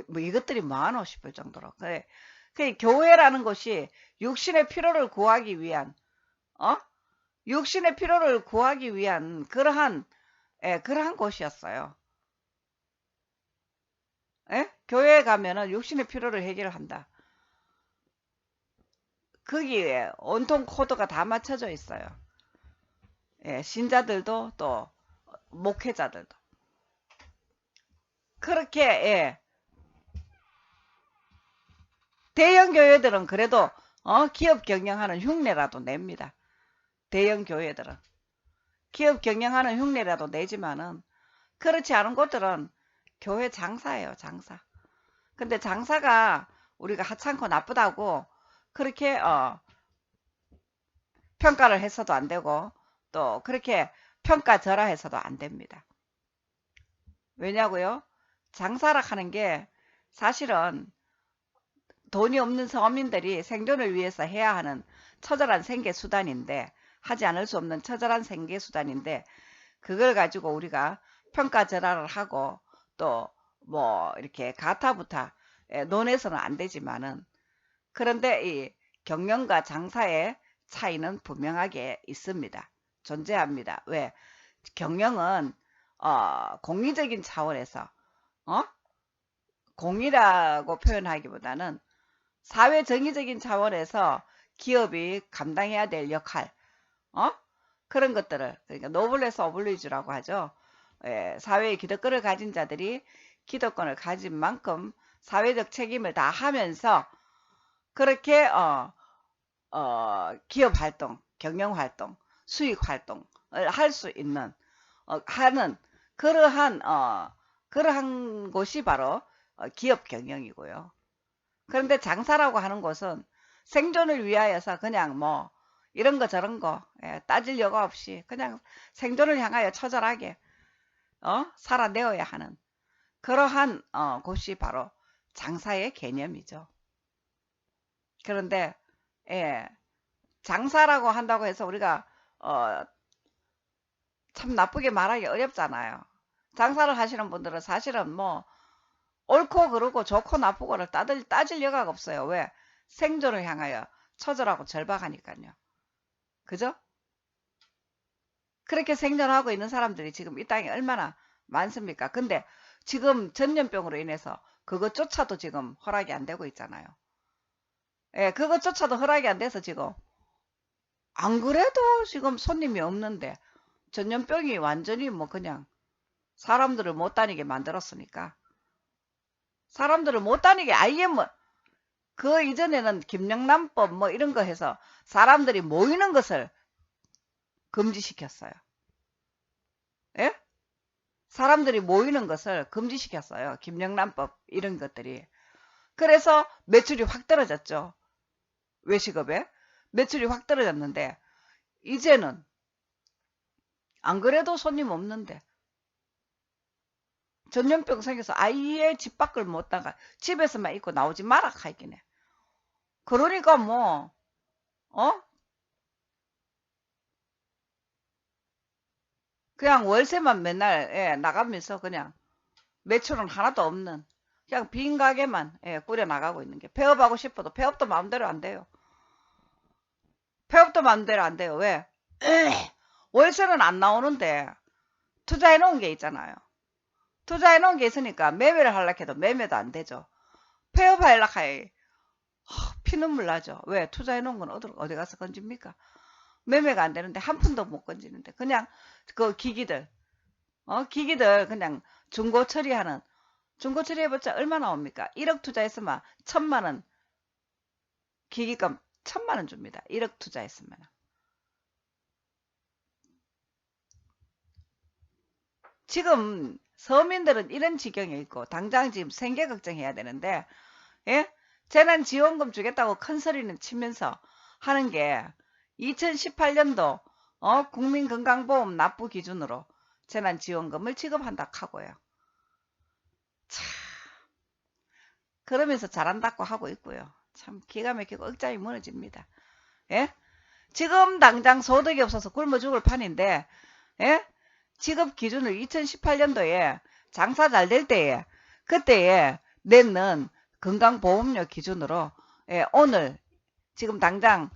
뭐 이것들이 뭐하노 싶을 정도로. 그 교회라는 것이 육신의 필요를 구하기 위한 육신의 필요를 구하기 위한 그러한 곳이었어요. 교회에 가면은 육신의 필요를 해결한다. 거기에 온통 코드가 다 맞춰져 있어요. 신자들도 또 목회자들도 그렇게 대형 교회들은 그래도 기업 경영하는 흉내라도 냅니다. 대형 교회들은 기업 경영하는 흉내라도 내지만은 그렇지 않은 곳들은 교회 장사예요. 장사. 근데 장사가 우리가 하찮고 나쁘다고 그렇게 평가를 해서도 안 되고 또 그렇게 평가절하해서도 안 됩니다. 왜냐고요? 장사라 하는 게 사실은 돈이 없는 서민들이 생존을 위해서 해야 하는 처절한 생계수단인데 하지 않을 수 없는 처절한 생계수단인데 그걸 가지고 우리가 평가절하를 하고 또 뭐 이렇게 가타부타 논해서는 안 되지만은, 그런데 이 경영과 장사의 차이는 분명하게 있습니다. 존재합니다. 왜? 경영은 공리적인 차원에서 공이라고 표현하기보다는 사회 정의적인 차원에서 기업이 감당해야 될 역할, 그런 것들을, 그러니까 노블레스 오블리주라고 하죠. 사회의 기득권을 가진 자들이 기득권을 가진 만큼 사회적 책임을 다 하면서 그렇게 기업 활동, 경영 활동, 수익 활동을 할 수 있는 하는 그러한 곳이 바로 기업 경영이고요. 그런데 장사라고 하는 곳은 생존을 위하여서 그냥 뭐 이런 거 저런 거 따질 여과 없이 그냥 생존을 향하여 처절하게 살아내어야 하는 그러한 곳이 바로 장사의 개념이죠. 그런데 장사라고 한다고 해서 우리가 참 나쁘게 말하기 어렵잖아요. 장사를 하시는 분들은 사실은 뭐 옳고 그르고 좋고 나쁘고를 따질 여가가 없어요. 왜? 생존을 향하여 처절하고 절박하니까요. 그죠? 그렇게 생존하고 있는 사람들이 지금 이 땅에 얼마나 많습니까? 근데 지금 전염병으로 인해서 그것조차도 지금 허락이 안 되고 있잖아요. 그것조차도 허락이 안 돼서 지금 안 그래도 지금 손님이 없는데 전염병이 완전히 뭐 그냥 사람들을 못 다니게 만들었으니까, 사람들을 못 다니게 아예 뭐 그 이전에는 김영란법 뭐 이런 거 해서 사람들이 모이는 것을 금지시켰어요. 예? 사람들이 모이는 것을 금지시켰어요. 김영란법 이런 것들이. 그래서 매출이 확 떨어졌죠. 외식업에 매출이 확 떨어졌는데 이제는 안 그래도 손님 없는데 전염병 생겨서 아예 집 밖을 못 나가, 집에서만 있고 나오지 마라 하긴 해. 그러니까 뭐 그냥 월세만 맨날 나가면서 그냥 매출은 하나도 없는 그냥 빈 가게만 꾸려 나가고 있는 게, 폐업하고 싶어도 폐업도 마음대로 안 돼요. 폐업도 마음대로 안 돼요. 왜? 월세는 안 나오는데 투자해 놓은 게 있잖아요. 투자해 놓은 게 있으니까 매매를 하려고 해도 매매도 안 되죠. 폐업하려고 해 피눈물 나죠. 왜? 투자해 놓은 건 어디 가서 건집니까? 매매가 안 되는데 한 푼도 못 건지는데 그냥 그 기기들 그냥 중고 처리하는, 중고 처리해봤자 얼마 나옵니까? 1억 투자했으면 1,000만원 기기값 1,000만원 줍니다. 1억 투자했으면. 지금 서민들은 이런 지경에 있고 당장 지금 생계 걱정해야 되는데 재난지원금 주겠다고 큰 소리는 치면서 하는 게 2018년도 국민건강보험 납부 기준으로 재난지원금을 지급한다 하고요. 참 그러면서 잘한다고 하고 있고요. 참 기가 막히고 억장이 무너집니다. 지금 당장 소득이 없어서 굶어 죽을 판인데 지급 기준을 2018년도에 장사 잘 될 때에 그때에 내는 건강보험료 기준으로 오늘 지금 당장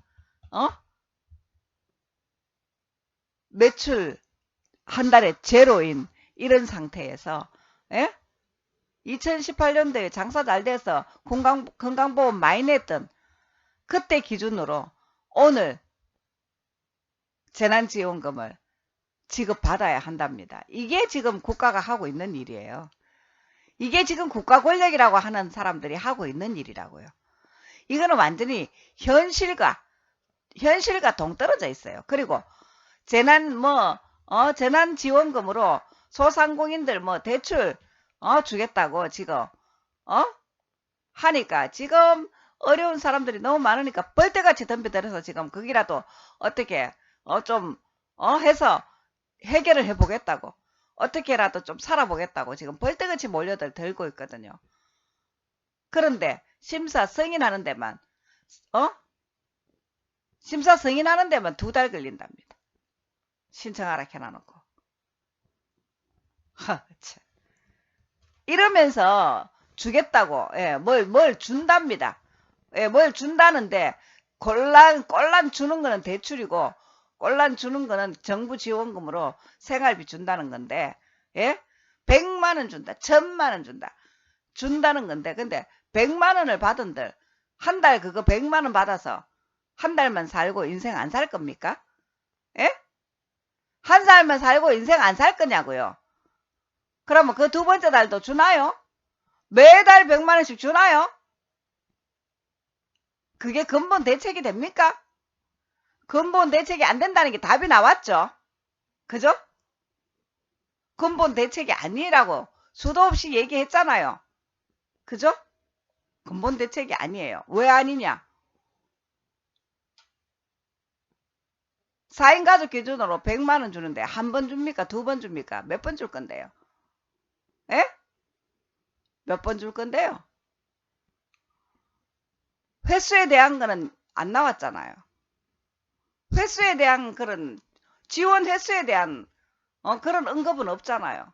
매출 한 달에 제로인 이런 상태에서 2018년도에 장사 잘 돼서 건강보험 많이 냈던 그때 기준으로 오늘 재난지원금을 지급받아야 한답니다. 이게 지금 국가가 하고 있는 일이에요. 이게 지금 국가 권력이라고 하는 사람들이 하고 있는 일이라고요. 이거는 완전히 현실과 동떨어져 있어요. 그리고 재난지원금으로 소상공인들 뭐 대출 주겠다고 지금 하니까 지금 어려운 사람들이 너무 많으니까 벌떼같이 덤벼들어서 지금 거기라도 어떻게 좀 해서 해결을 해보겠다고, 어떻게라도 좀 살아보겠다고 지금 벌떼같이 몰려들 들고 있거든요. 그런데 심사 승인하는 데만 심사 승인하는 데만 2달 걸린답니다. 신청하라 해놔놓고. 참. 이러면서 주겠다고, 예, 뭘 준답니다. 예, 뭘 준다는데, 꼴란 주는 거는 대출이고, 꼴란 주는 거는 정부 지원금으로 생활비 준다는 건데, 예? 100만 원 준다, 1000만 원 준다, 준다는 건데, 근데 100만 원을 받은들, 한 달 그거 100만 원 받아서 한 달만 살고 인생 안 살 겁니까? 예? 한 달만 살고 인생 안 살 거냐고요? 그러면 그 두 번째 달도 주나요? 매달 100만 원씩 주나요? 그게 근본 대책이 됩니까? 근본 대책이 안 된다는 게 답이 나왔죠? 그죠? 근본 대책이 아니라고 수도 없이 얘기했잖아요. 그죠? 근본 대책이 아니에요. 왜 아니냐? 4인 가족 기준으로 100만 원 주는데 한 번 줍니까? 두 번 줍니까? 몇 번 줄 건데요? 에? 몇 번 줄 건데요? 횟수에 대한 거는 안 나왔잖아요. 횟수에 대한 그런 지원 횟수에 대한 그런 언급은 없잖아요.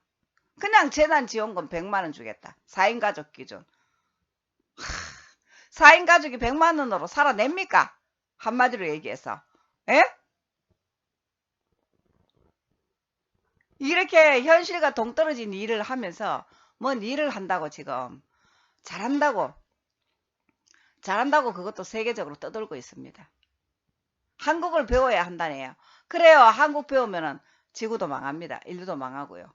그냥 재난지원금 100만 원 주겠다. 4인 가족 기준. 4인 가족이 100만 원으로 살아냅니까? 한마디로 얘기해서. 에? 이렇게 현실과 동떨어진 일을 하면서 뭔 일을 한다고 지금 잘한다고 그것도 세계적으로 떠돌고 있습니다. 한국을 배워야 한다네요. 그래요. 한국 배우면은 지구도 망합니다. 인류도 망하고요.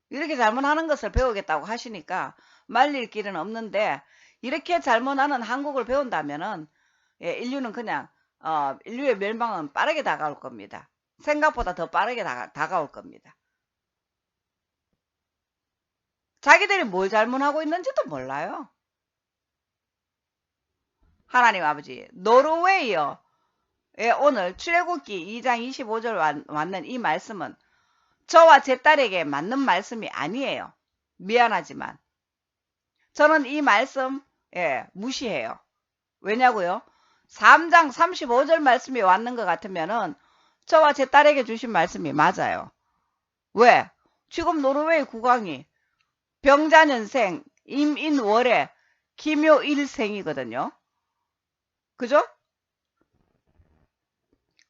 이렇게 잘못하는 것을 배우겠다고 하시니까 말릴 길은 없는데 이렇게 잘못하는 한국을 배운다면은 예, 인류는 그냥 인류의 멸망은 빠르게 다가올 겁니다. 생각보다 더 빠르게 다가올 겁니다. 자기들이 뭘 잘못하고 있는지도 몰라요. 하나님 아버지, 노르웨이요. 예, 오늘 출애굽기 2장 25절 왔는 이 말씀은 저와 제 딸에게 맞는 말씀이 아니에요. 미안하지만 저는 이 말씀 무시해요. 왜냐고요? 3장 35절 말씀이 왔는 것 같으면은 저와 제 딸에게 주신 말씀이 맞아요. 왜? 지금 노르웨이 국왕이 병자년생, 임인월에 기묘일생이거든요. 그죠?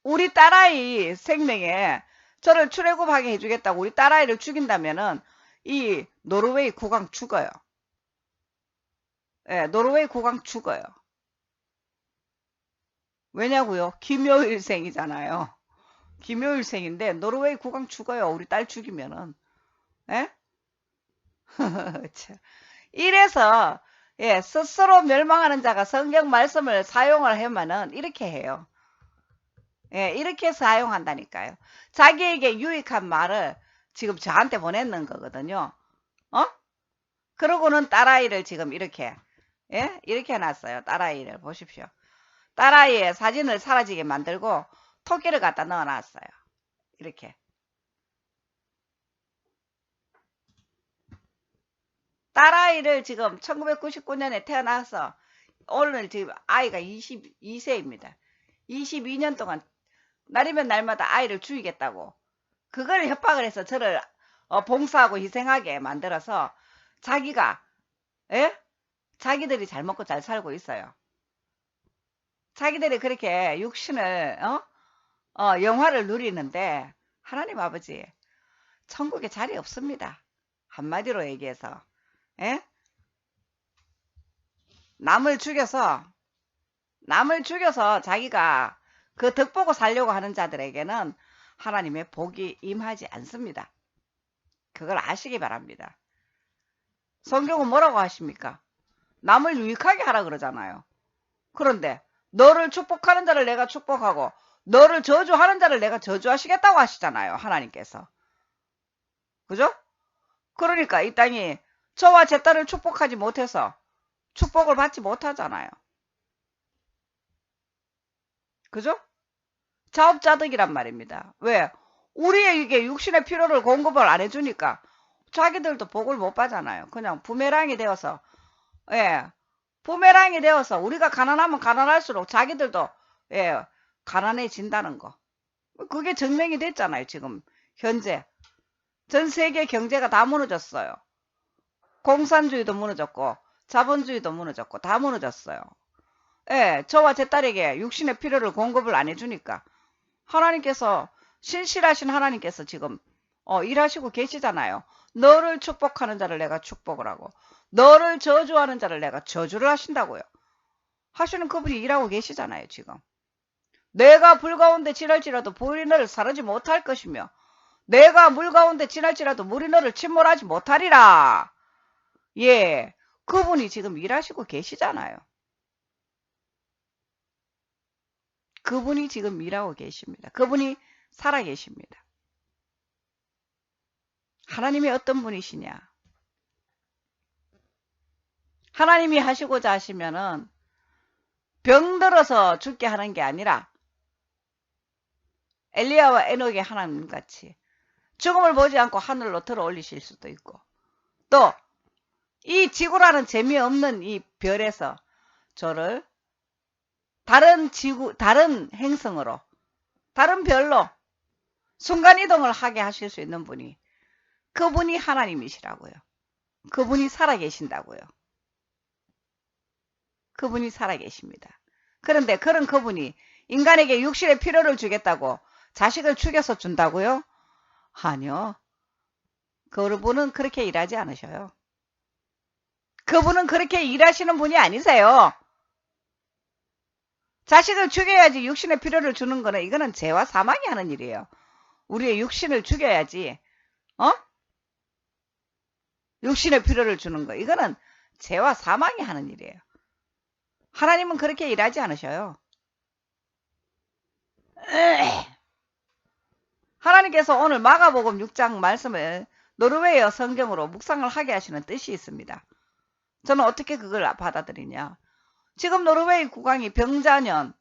우리 딸아이 생명에 저를 출애굽하게 해주겠다고 우리 딸아이를 죽인다면은 이 노르웨이 국왕 죽어요. 예, 노르웨이 국왕 죽어요. 왜냐고요? 기묘일생이잖아요. 기묘일생인데 노르웨이 국왕 죽어요. 우리 딸 죽이면은. 예? 이래서 예, 스스로 멸망하는 자가 성경 말씀을 사용을 하면은 이렇게 해요. 예, 이렇게 사용한다니까요. 자기에게 유익한 말을 지금 저한테 보내는 거거든요. 그러고는 딸아이를 지금 이렇게 이렇게 해놨어요. 딸아이를 보십시오. 딸아이의 사진을 사라지게 만들고 토끼를 갖다 넣어놨어요. 이렇게. 딸아이를 지금 1999년에 태어나서 오늘 지금 아이가 22세입니다. 22년 동안 날이면 날마다 아이를 죽이겠다고 그걸 협박을 해서 저를 봉사하고 희생하게 만들어서 자기가 자기들이 잘 먹고 잘 살고 있어요. 자기들이 그렇게 육신을 영화를 누리는데 하나님 아버지 천국에 자리 없습니다. 한마디로 얘기해서 남을 죽여서 자기가 그 덕 보고 살려고 하는 자들에게는 하나님의 복이 임하지 않습니다. 그걸 아시기 바랍니다. 성경은 뭐라고 하십니까? 남을 유익하게 하라 그러잖아요. 그런데 너를 축복하는 자를 내가 축복하고 너를 저주하는 자를 내가 저주하시겠다고 하시잖아요. 하나님께서. 그죠? 그러니까 이 땅이 저와 제 딸을 축복하지 못해서 축복을 받지 못하잖아요. 그죠? 자업자득이란 말입니다. 왜? 우리에게 육신의 필요를 공급을 안 해주니까 자기들도 복을 못 받잖아요. 그냥 부메랑이 되어서 부메랑이 되어서 우리가 가난하면 가난할수록 자기들도 가난해진다는 거. 그게 증명이 됐잖아요. 지금 현재 전 세계 경제가 다 무너졌어요. 공산주의도 무너졌고 자본주의도 무너졌고 다 무너졌어요. 예, 저와 제 딸에게 육신의 필요를 공급을 안 해주니까 하나님께서 신실하신 하나님께서 지금 일하시고 계시잖아요. 너를 축복하는 자를 내가 축복을 하고 너를 저주하는 자를 내가 저주를 하신다고요. 하시는 그분이 일하고 계시잖아요. 지금 내가 불 가운데 지날지라도 불이 너를 사르지 못할 것이며 내가 물 가운데 지날지라도 물이 너를 침몰하지 못하리라. 예, 그분이 지금 일하시고 계시잖아요. 그분이 지금 일하고 계십니다. 그분이 살아 계십니다. 하나님이 어떤 분이시냐? 하나님이 하시고자 하시면은 병들어서 죽게 하는 게 아니라 엘리야와 에녹의 하나님같이 죽음을 보지 않고 하늘로 들어 올리실 수도 있고 또 이 지구라는 재미없는 이 별에서 저를 다른 지구, 다른 행성으로 다른 별로 순간이동을 하게 하실 수 있는 분이 그분이 하나님이시라고요. 그분이 살아계신다고요. 그분이 살아계십니다. 그런데 그런 그분이 인간에게 육신의 필요를 주겠다고 자식을 죽여서 준다고요? 아니요. 그분은 그렇게 일하지 않으셔요. 그분은 그렇게 일하시는 분이 아니세요. 자식을 죽여야지 육신의 필요를 주는 거는 이거는 죄와 사망이 하는 일이에요. 우리의 육신을 죽여야지 육신의 필요를 주는 거 이거는 죄와 사망이 하는 일이에요. 하나님은 그렇게 일하지 않으셔요. 하나님께서 오늘 마가복음 6장 말씀을 노르웨이어 성경으로 묵상을 하게 하시는 뜻이 있습니다. 저는 어떻게 그걸 받아들이냐. 지금 노르웨이 국왕이 병자년,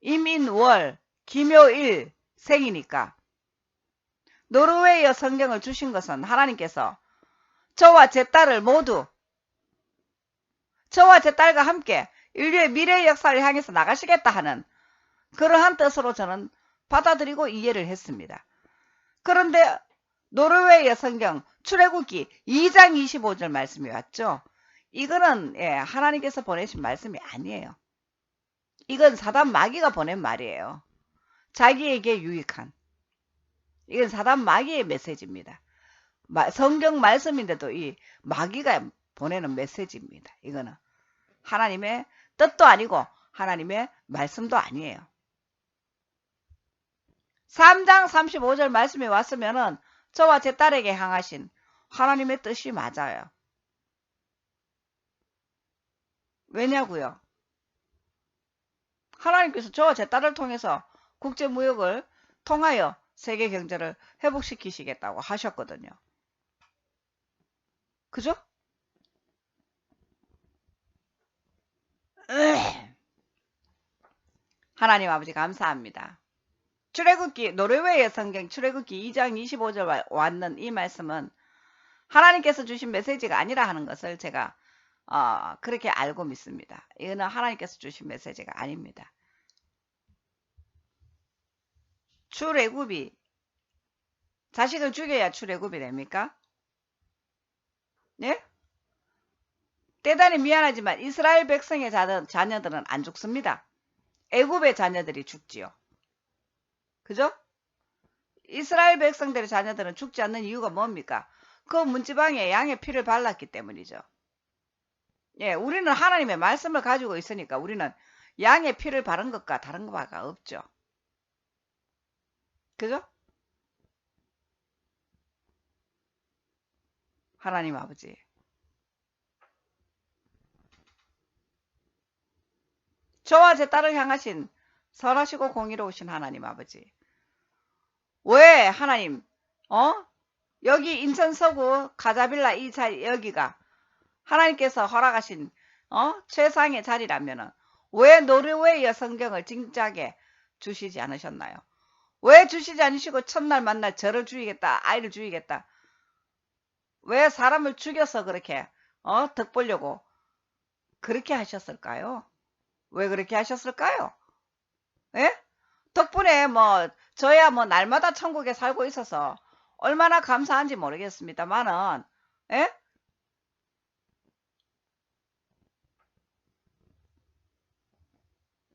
임인월, 김요일 생이니까 노르웨이어 성경을 주신 것은 하나님께서 저와 제 딸을 모두 저와 제 딸과 함께 인류의 미래의 역사를 향해서 나가시겠다 하는 그러한 뜻으로 저는 받아들이고 이해를 했습니다. 그런데 노르웨이의 성경 출애굽기 2장 25절 말씀이 왔죠. 이거는 하나님께서 보내신 말씀이 아니에요. 이건 사단 마귀가 보낸 말이에요. 자기에게 유익한. 이건 사단 마귀의 메시지입니다. 성경 말씀인데도 이 마귀가 보내는 메시지입니다. 이거는 하나님의 뜻도 아니고 하나님의 말씀도 아니에요. 3장 35절 말씀이 왔으면은 저와 제 딸에게 향하신 하나님의 뜻이 맞아요. 왜냐고요? 하나님께서 저와 제 딸을 통해서 국제무역을 통하여 세계 경제를 회복시키시겠다고 하셨거든요. 그죠? 하나님 아버지 감사합니다. 출애굽기 노르웨이의 성경 출애굽기 2장 25절 왔는 이 말씀은 하나님께서 주신 메시지가 아니라 하는 것을 제가 그렇게 알고 믿습니다. 이거는 하나님께서 주신 메시지가 아닙니다. 출애굽이 자식을 죽여야 출애굽이 됩니까? 네? 대단히 미안하지만 이스라엘 백성의 자녀들은 안 죽습니다. 애굽의 자녀들이 죽지요. 그죠? 이스라엘 백성들의 자녀들은 죽지 않는 이유가 뭡니까? 그 문지방에 양의 피를 발랐기 때문이죠. 예, 우리는 하나님의 말씀을 가지고 있으니까 우리는 양의 피를 바른 것과 다른 바가 없죠. 그죠? 하나님 아버지. 저와 제 딸을 향하신 선하시고 공의로우신 하나님 아버지. 왜 하나님 여기 인천 서구 가자빌라 이 자리 여기가 하나님께서 허락하신 최상의 자리라면은 왜 노르웨이어 성경을 진작에 주시지 않으셨나요? 왜 주시지 않으시고 첫날 만날 저를 죽이겠다 아이를 죽이겠다 왜 사람을 죽여서 그렇게 덕 보려고 그렇게 하셨을까요? 왜 그렇게 하셨을까요? 예? 덕분에 뭐 저야 뭐 날마다 천국에 살고 있어서 얼마나 감사한지 모르겠습니다만은, 예?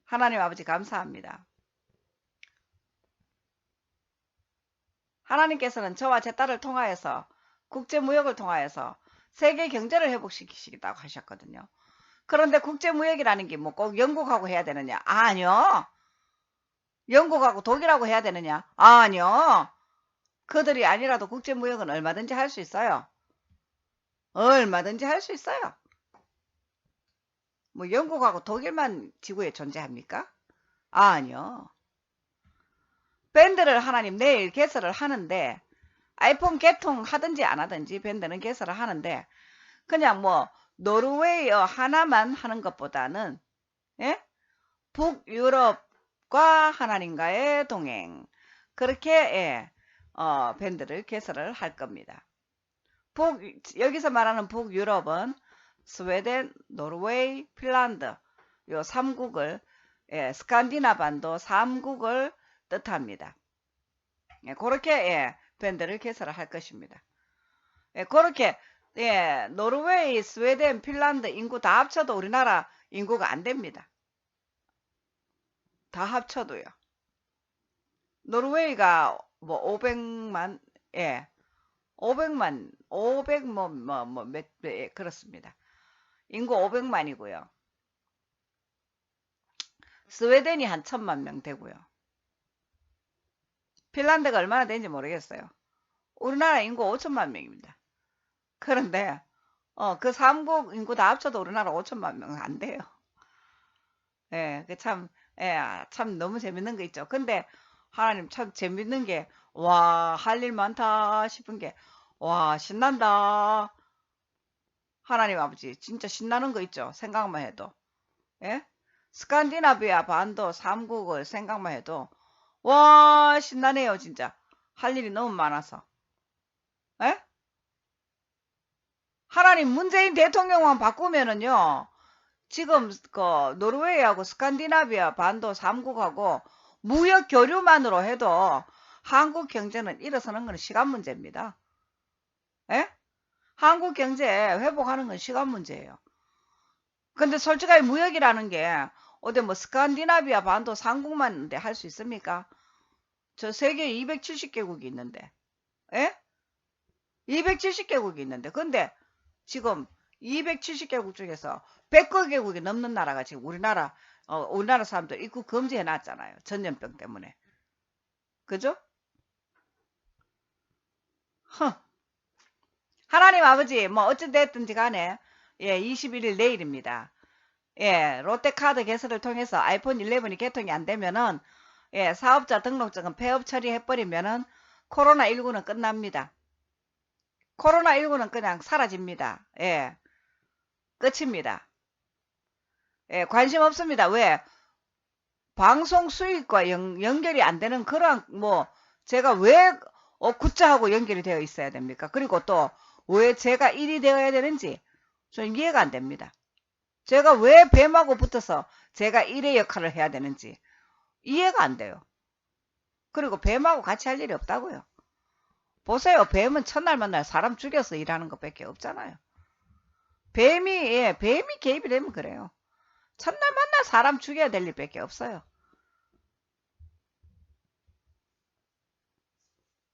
하나님 아버지 감사합니다. 하나님께서는 저와 제 딸을 통하여서 국제무역을 통하여서 세계 경제를 회복시키시겠다고 하셨거든요. 그런데 국제무역이라는 게 뭐 꼭 영국하고 해야 되느냐? 아니요. 영국하고 독일하고 해야 되느냐? 아니요. 그들이 아니라도 국제무역은 얼마든지 할 수 있어요. 얼마든지 할 수 있어요. 뭐 영국하고 독일만 지구에 존재합니까? 아니요. 밴드를 하나님 내일 개설을 하는데 아이폰 개통하든지 안 하든지 밴드는 개설을 하는데 그냥 뭐 노르웨이어 하나만 하는 것보다는 예? 북유럽과 하나님과의 동행 그렇게 예, 밴드를 개설을 할 겁니다. 여기서 말하는 북유럽은 스웨덴, 노르웨이, 핀란드 요 3국을 예, 스칸디나반도 3국을 뜻합니다. 예, 그렇게 예, 밴드를 개설을 할 것입니다. 예, 그렇게 예, 노르웨이, 스웨덴, 핀란드 인구 다 합쳐도 우리나라 인구가 안 됩니다. 다 합쳐도요. 노르웨이가 뭐 500만 예, 500만 500몇 예, 그렇습니다. 인구 500만이고요. 스웨덴이 한 1000만 명 되고요. 핀란드가 얼마나 되는지 모르겠어요. 우리나라 인구 5천만 명입니다. 그런데 그 3국 인구 다 합쳐도 우리나라 5천만 명은 안 돼요. 예, 참 너무 재밌는 거 있죠. 근데 하나님 참 재밌는 게, 와, 할 일 많다 싶은 게, 와, 신난다. 하나님 아버지, 진짜 신나는 거 있죠. 생각만 해도. 예? 스칸디나비아 반도 3국을 생각만 해도, 와, 신나네요, 진짜. 할 일이 너무 많아서. 예? 하나님 문재인 대통령만 바꾸면은요, 지금 그 노르웨이하고 스칸디나비아 반도 3국하고 무역 교류만으로 해도 한국 경제는 일어서는 건 시간 문제입니다. 예? 한국 경제 회복하는 건 시간 문제예요. 근데 솔직하게 무역이라는 게 어디 뭐 스칸디나비아 반도 3국만 할 수 있습니까? 저 세계 270개국이 있는데. 예? 270개국이 있는데. 근데 지금 270개국 중에서 100개국이 넘는 나라가 지금 우리나라 사람들 입국 금지해 놨잖아요. 전염병 때문에. 그죠? 흥. 하나님 아버지, 뭐, 어찌됐든지 간에, 예, 21일 내일입니다. 예, 롯데카드 개설을 통해서 아이폰 11이 개통이 안 되면은, 예, 사업자 등록증은 폐업 처리해버리면은, 코로나19는 끝납니다. 코로나19는 그냥 사라집니다. 예, 끝입니다. 예, 관심 없습니다. 왜? 방송 수익과 연결이 안 되는 그런 뭐 제가 왜 구자하고 연결이 되어 있어야 됩니까? 그리고 또 왜 제가 1이 되어야 되는지 좀 이해가 안 됩니다. 제가 왜 뱀하고 붙어서 제가 1의 역할을 해야 되는지 이해가 안 돼요. 그리고 뱀하고 같이 할 일이 없다고요. 보세요. 뱀은 첫날 만날 사람 죽여서 일하는 것밖에 없잖아요. 뱀이 개입이 되면 그래요. 첫날 만날 사람 죽여야 될 일밖에 없어요.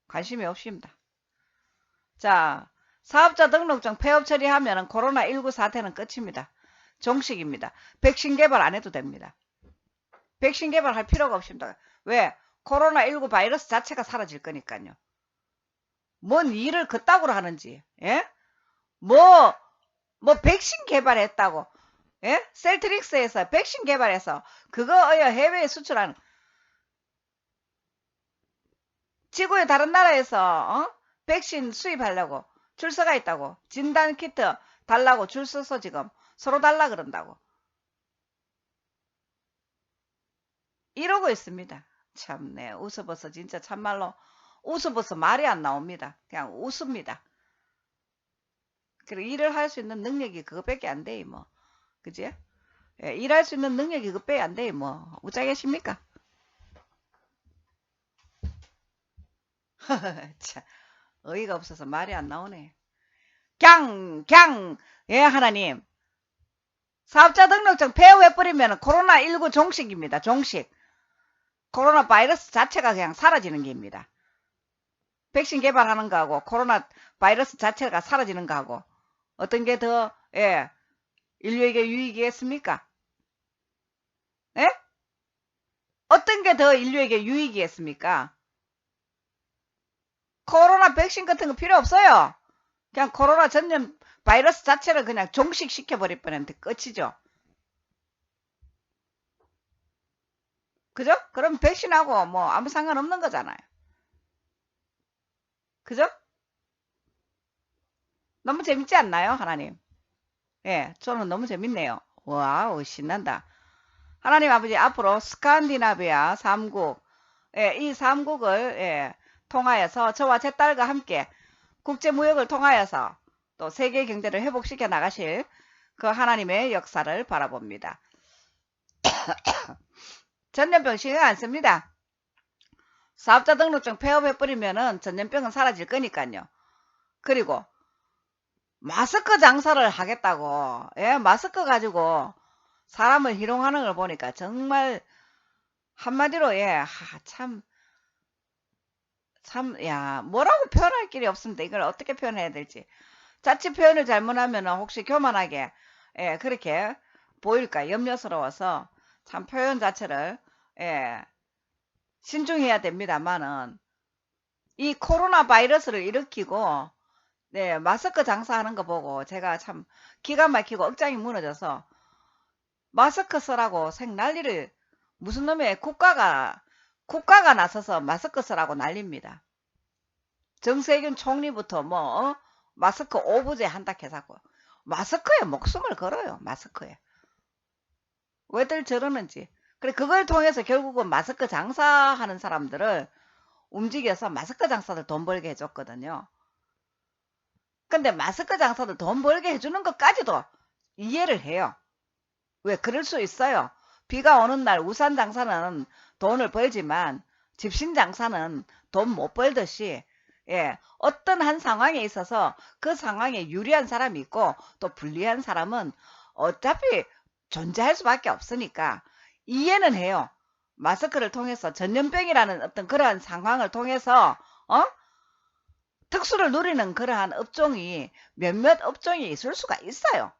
관심이 없습니다. 자, 사업자 등록증 폐업 처리하면 코로나19 사태는 끝입니다. 종식입니다. 백신 개발 안 해도 됩니다. 백신 개발할 필요가 없습니다. 왜? 코로나19 바이러스 자체가 사라질 거니까요. 뭔 일을 그따구로 하는지, 예? 뭐 백신 개발했다고, 예? 셀트릭스에서 백신 개발해서 그거 해외에 수출하는, 지구의 다른 나라에서, 백신 수입하려고 출서가 있다고. 진단 키트 달라고 줄 서서 지금 서로 달라 그런다고. 이러고 있습니다. 참네. 웃어버서 진짜 참말로 웃어버서 말이 안 나옵니다. 그냥 웃습니다. 그리고 일을 할 수 있는 능력이 그것밖에 안 돼, 뭐. 그지? 예, 일할 수 있는 능력이 그것밖에 안 돼, 뭐. 웃자 계십니까? 참. 어이가 없어서 말이 안 나오네. 갱, 예, 하나님. 사업자 등록증 폐업해버리면 코로나19 종식입니다. 종식. 코로나 바이러스 자체가 그냥 사라지는 게입니다. 백신 개발하는 거하고 코로나 바이러스 자체가 사라지는 거하고 어떤 게 더, 예, 인류에게 유익이겠습니까? 예? 어떤 게 더 인류에게 유익이겠습니까? 코로나 백신 같은 거 필요 없어요. 그냥 코로나 전염 바이러스 자체를 그냥 종식시켜버릴 뻔했는데 끝이죠. 그죠? 그럼 백신하고 뭐 아무 상관없는 거잖아요. 그죠? 너무 재밌지 않나요, 하나님? 예, 저는 너무 재밌네요. 와우, 신난다. 하나님 아버지 앞으로 스칸디나비아 3국, 예, 이 3국을 예, 통하여서 저와 제 딸과 함께 국제무역을 통하여서 또 세계 경제를 회복시켜 나가실 그 하나님의 역사를 바라봅니다. 전염병 신경 안 씁니다. 사업자 등록증 폐업해버리면은 전염병은 사라질 거니까요. 그리고 마스크 장사를 하겠다고, 예, 마스크 가지고 사람을 희롱하는 걸 보니까 정말 한마디로, 예, 야, 뭐라고 표현할 길이 없습니다. 이걸 어떻게 표현해야 될지. 자칫 표현을 잘못하면 혹시 교만하게, 예, 그렇게 보일까 염려스러워서 참 표현 자체를, 예, 신중해야 됩니다만은 이 코로나 바이러스를 일으키고, 네, 마스크 장사하는 거 보고 제가 참 기가 막히고 억장이 무너져서 마스크 쓰라고 생난리를 무슨 놈의 국가가 나서서 마스크 쓰라고 난립니다. 정세균 총리부터 뭐 마스크 오부제 한다 해서고 마스크에 목숨을 걸어요. 마스크에 왜들 저러는지. 그래 그걸 통해서 결국은 마스크 장사하는 사람들을 움직여서 마스크 장사들 돈 벌게 해줬거든요. 근데 마스크 장사들 돈 벌게 해주는 것까지도 이해를 해요. 왜 그럴 수 있어요. 비가 오는 날 우산 장사는 돈을 벌지만 집신 장사는 돈 못 벌듯이, 예, 어떤 한 상황에 있어서 그 상황에 유리한 사람이 있고 또 불리한 사람은 어차피 존재할 수밖에 없으니까 이해는 해요. 마스크를 통해서 전염병이라는 어떤 그러한 상황을 통해서 특수를 누리는 그러한 업종이 몇몇 업종이 있을 수가 있어요.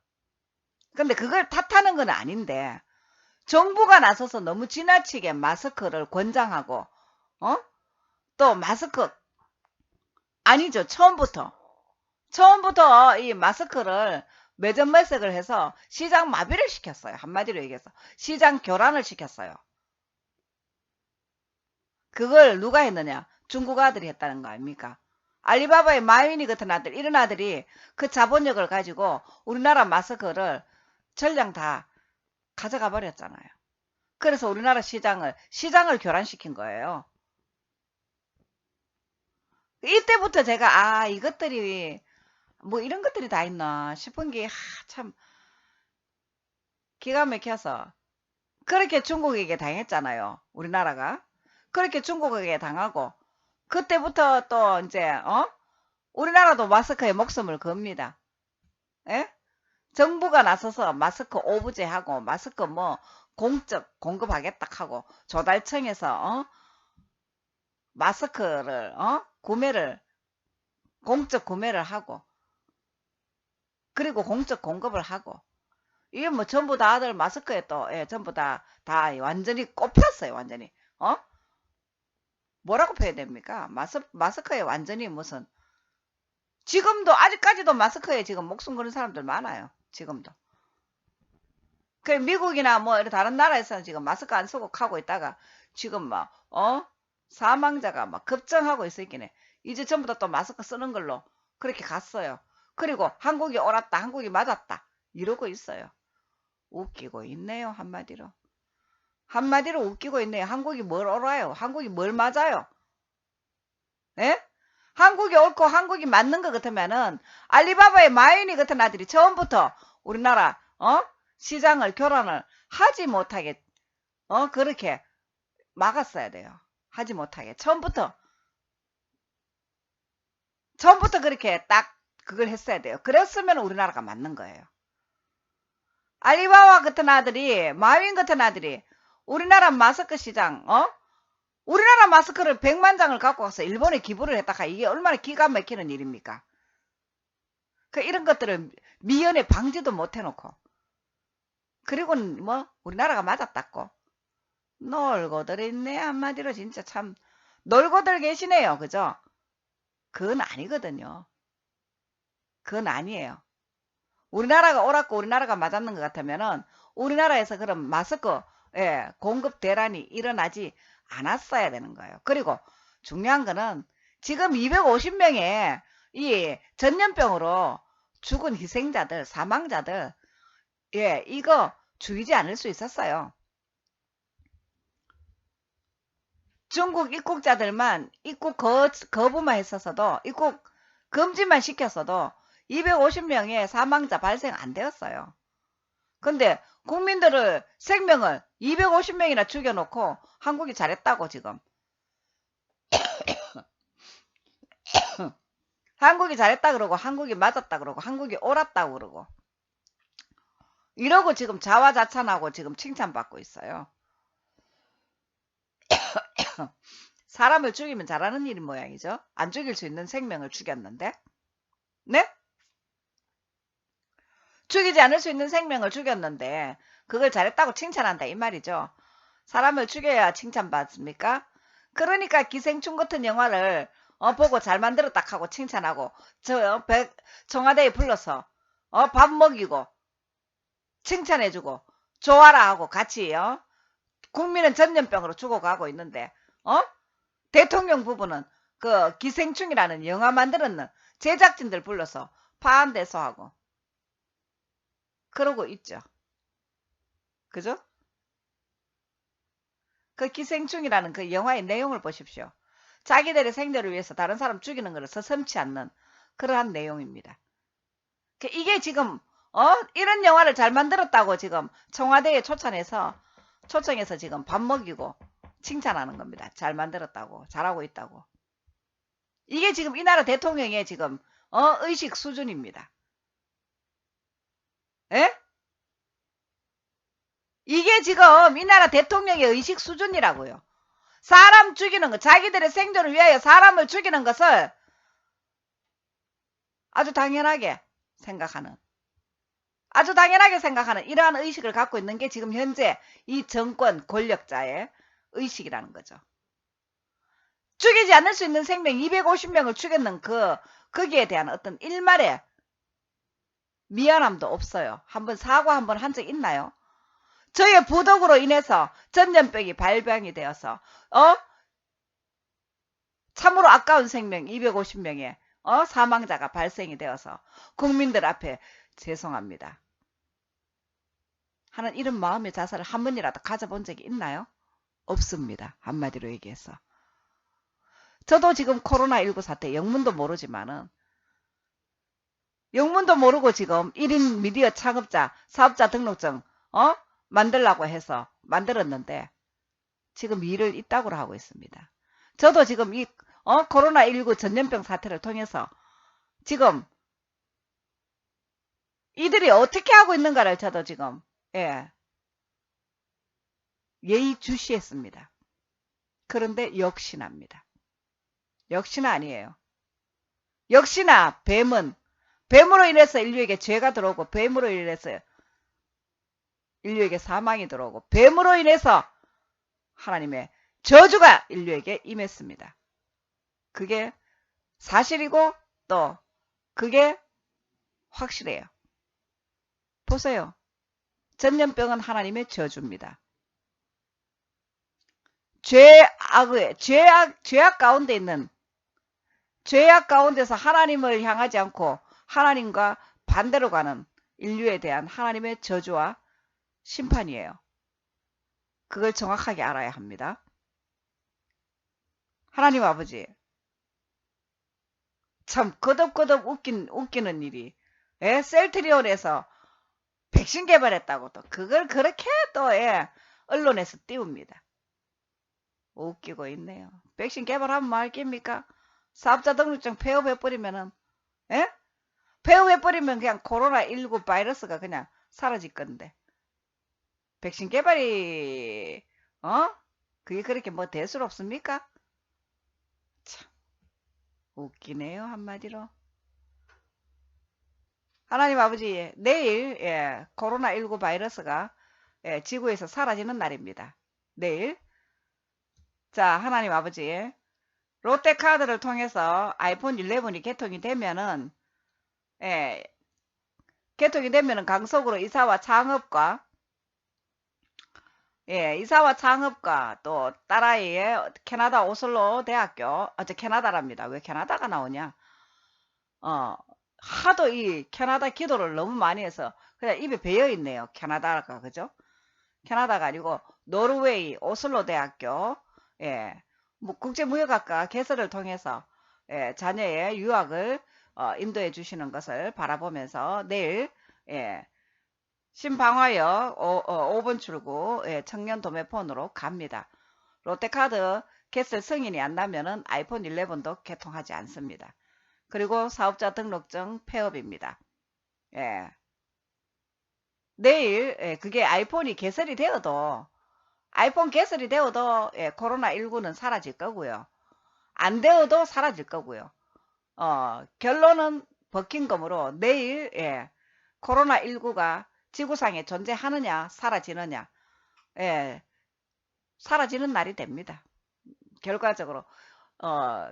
근데 그걸 탓하는 건 아닌데 정부가 나서서 너무 지나치게 마스크를 권장하고 또 마스크 아니죠. 처음부터 이 마스크를 매점 매색을 해서 시장 마비를 시켰어요. 한마디로 얘기해서 시장 교란을 시켰어요. 그걸 누가 했느냐? 중국 아들이 했다는 거 아닙니까? 알리바바의 마윈이 같은 아들, 이런 아들이 그 자본력을 가지고 우리나라 마스크를 전량 다 가져가 버렸잖아요. 그래서 우리나라 시장을 교란시킨 거예요. 이때부터 제가 이것들이 뭐 이런 것들이 다 있나 싶은 게 참 기가 막혀서 그렇게 중국에게 당했잖아요. 우리나라가 그렇게 중국에게 당하고 그때부터 또 이제 우리나라도 마스크에 목숨을 겁니다. 예? 정부가 나서서 마스크 오부제하고 마스크 뭐 공적 공급하겠다 하고 조달청에서 마스크를 구매를 공적 구매를 하고 그리고 공적 공급을 하고 이게 뭐 전부 다들 마스크에 또 예, 전부 다 완전히 꼽혔어요. 완전히 뭐라고 표해야 됩니까? 마스크에 완전히 무슨 지금도 아직까지도 마스크에 지금 목숨 거는 사람들 많아요. 지금도. 그 미국이나 뭐 다른 나라에서는 지금 마스크 안 쓰고 하고 있다가 지금 막 사망자가 막 급증하고 있었긴 해. 이제 전부 다 또 마스크 쓰는 걸로 그렇게 갔어요. 그리고 한국이 옳았다, 한국이 맞았다 이러고 있어요. 웃기고 있네요. 한마디로 웃기고 있네요. 한국이 뭘 옳아요? 한국이 뭘 맞아요? 예? 한국이 옳고 한국이 맞는 것 같으면은 알리바바의 마윈이 같은 아들이 처음부터 우리나라 시장을 교란을 하지 못하게 그렇게 막았어야 돼요. 하지 못하게 처음부터 처음부터 그렇게 딱 그걸 했어야 돼요. 그랬으면 우리나라가 맞는 거예요. 알리바바 같은 아들이, 마윈 같은 아들이 우리나라 마스크 시장, 우리나라 마스크를 100만 장을 갖고 가서 일본에 기부를 했다가 이게 얼마나 기가 막히는 일입니까? 그 이런 것들을 미연에 방지도 못 해놓고, 그리고 뭐 우리나라가 맞았다고 놀고들 있네. 한마디로 진짜 참 놀고들 계시네요. 그죠? 그건 아니거든요. 그건 아니에요. 우리나라가 옳았고 우리나라가 맞았는 것 같으면은 우리나라에서 그런 마스크 공급 대란이 일어나지 않았어야 되는 거예요. 그리고 중요한 거는 지금 250명의 이 전염병으로 죽은 희생자들, 사망자들, 이거 죽이지 않을 수 있었어요. 중국 입국자들만 입국 거부만 했었어도, 입국 금지만 시켰어도 250명의 사망자 발생 안 되었어요. 근데 국민들을 생명을 250명이나 죽여놓고 한국이 잘했다고 지금 한국이 잘했다 그러고 한국이 맞았다 그러고 한국이 옳았다고 그러고 이러고 지금 자화자찬하고 지금 칭찬받고 있어요. 사람을 죽이면 잘하는 일인 모양이죠. 안 죽일 수 있는 생명을 죽였는데, 네? 죽이지 않을 수 있는 생명을 죽였는데 그걸 잘했다고 칭찬한다 이 말이죠. 사람을 죽여야 칭찬받습니까? 그러니까 기생충 같은 영화를 보고 잘 만들었다 하고 칭찬하고 청와대에 불러서 밥 먹이고 칭찬해주고 좋아라 하고 같이 국민은 전염병으로 죽어가고 있는데 대통령 부부는 그 기생충이라는 영화 만들었는 제작진들 불러서 파한대소하고 그러고 있죠. 그죠? 그 기생충이라는 그 영화의 내용을 보십시오. 자기들의 생존을 위해서 다른 사람 죽이는 것을 서슴지 않는 그러한 내용입니다. 이게 지금 이런 영화를 잘 만들었다고 지금 청와대에 초청해서 지금 밥 먹이고 칭찬하는 겁니다. 잘 만들었다고, 잘하고 있다고. 이게 지금 이 나라 대통령의 지금 의식 수준입니다. 에? 이게 지금 이 나라 대통령의 의식 수준이라고요. 사람 죽이는 것, 자기들의 생존을 위하여 사람을 죽이는 것을 아주 당연하게 생각하는 이러한 의식을 갖고 있는 게 지금 현재 이 정권 권력자의 의식이라는 거죠. 죽이지 않을 수 있는 생명 250명을 죽였는 거기에 대한 어떤 일말의 미안함도 없어요. 한번 사과 한번 한 적 있나요? 저의 부덕으로 인해서 전염병이 발병이 되어서 참으로 아까운 생명 250명의 사망자가 발생이 되어서 국민들 앞에 죄송합니다 하는 이런 마음의 자세를 한 번이라도 가져본 적이 있나요? 없습니다. 한마디로 얘기해서. 저도 지금 코로나19 사태 영문도 모르지만은 영문도 모르고 지금 1인 미디어 창업자 사업자 등록증 만들라고 해서 만들었는데 지금 일을 이따구로 하고 있습니다. 저도 지금 이 코로나19 전염병 사태를 통해서 지금 이들이 어떻게 하고 있는가를 저도 지금 예의주시했습니다. 그런데 역시나입니다. 역시나 아니에요. 역시나 뱀으로 인해서 인류에게 죄가 들어오고 뱀으로 인해서 인류에게 사망이 들어오고 뱀으로 인해서 하나님의 저주가 인류에게 임했습니다. 그게 사실이고 또 그게 확실해요. 보세요. 전염병은 하나님의 저주입니다. 죄악 가운데 있는 죄악 가운데서 하나님을 향하지 않고 하나님과 반대로 가는 인류에 대한 하나님의 저주와 심판이에요. 그걸 정확하게 알아야 합니다. 하나님 아버지 참 거듭거듭 웃기는 일이 셀트리온에서 백신 개발했다고 또 그걸 그렇게 또 언론에서 띄웁니다. 웃기고 있네요. 백신 개발하면 뭐 할깁니까? 사업자 등록증 폐업해버리면은, 예? 폐업해버리면 그냥 코로나19 바이러스가 그냥 사라질 건데. 백신 개발이, 그게 그렇게 뭐 대수롭습니까? 참, 웃기네요, 한마디로. 하나님 아버지, 내일, 코로나19 바이러스가, 지구에서 사라지는 날입니다. 내일. 자, 하나님 아버지, 롯데카드를 통해서 아이폰 11이 개통이 되면은, 예, 개통이 되면은 강속으로 이사와 창업과, 이사와 창업과 또 딸아이의 캐나다 오슬로 대학교, 캐나다랍니다. 왜 캐나다가 나오냐? 하도 이 캐나다 기도를 너무 많이 해서 그냥 입에 배어 있네요. 캐나다가, 그죠? 캐나다가 아니고 노르웨이 오슬로 대학교, 뭐 국제무역학과 개설을 통해서 자녀의 유학을 인도해 주시는 것을 바라보면서 내일 신방화역 5번 출구 청년 도매폰으로 갑니다. 롯데카드 개설 승인이 안 나면은 아이폰 11도 개통하지 않습니다. 그리고 사업자 등록증 폐업입니다. 내일 그게 아이폰 개설이 되어도 코로나19는 사라질 거고요. 안 되어도 사라질 거고요. 결론은 버킹검으로 내일 코로나19가 지구상에 존재하느냐 사라지느냐 사라지는 날이 됩니다. 결과적으로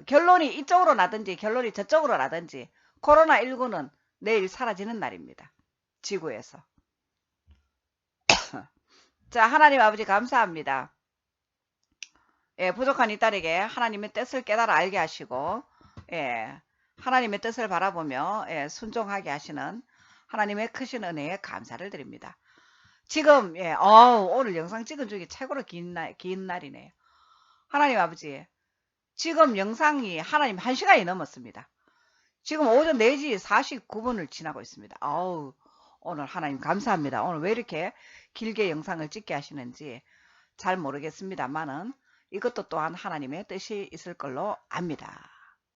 결론이 이쪽으로 나든지 결론이 저쪽으로 나든지 코로나19는 내일 사라지는 날입니다. 지구에서. 자, 하나님 아버지 감사합니다. 부족한 이 딸에게 하나님의 뜻을 깨달아 알게 하시고 하나님의 뜻을 바라보며 순종하게 하시는 하나님의 크신 은혜에 감사를 드립니다. 지금 오늘 영상 찍은 중에 최고로 긴 날이네요. 하나님 아버지, 지금 영상이 하나님 1시간이 넘었습니다. 지금 오전 4시 49분을 지나고 있습니다. 오늘 하나님 감사합니다. 오늘 왜 이렇게 길게 영상을 찍게 하시는지 잘 모르겠습니다만은 이것도 또한 하나님의 뜻이 있을 걸로 압니다.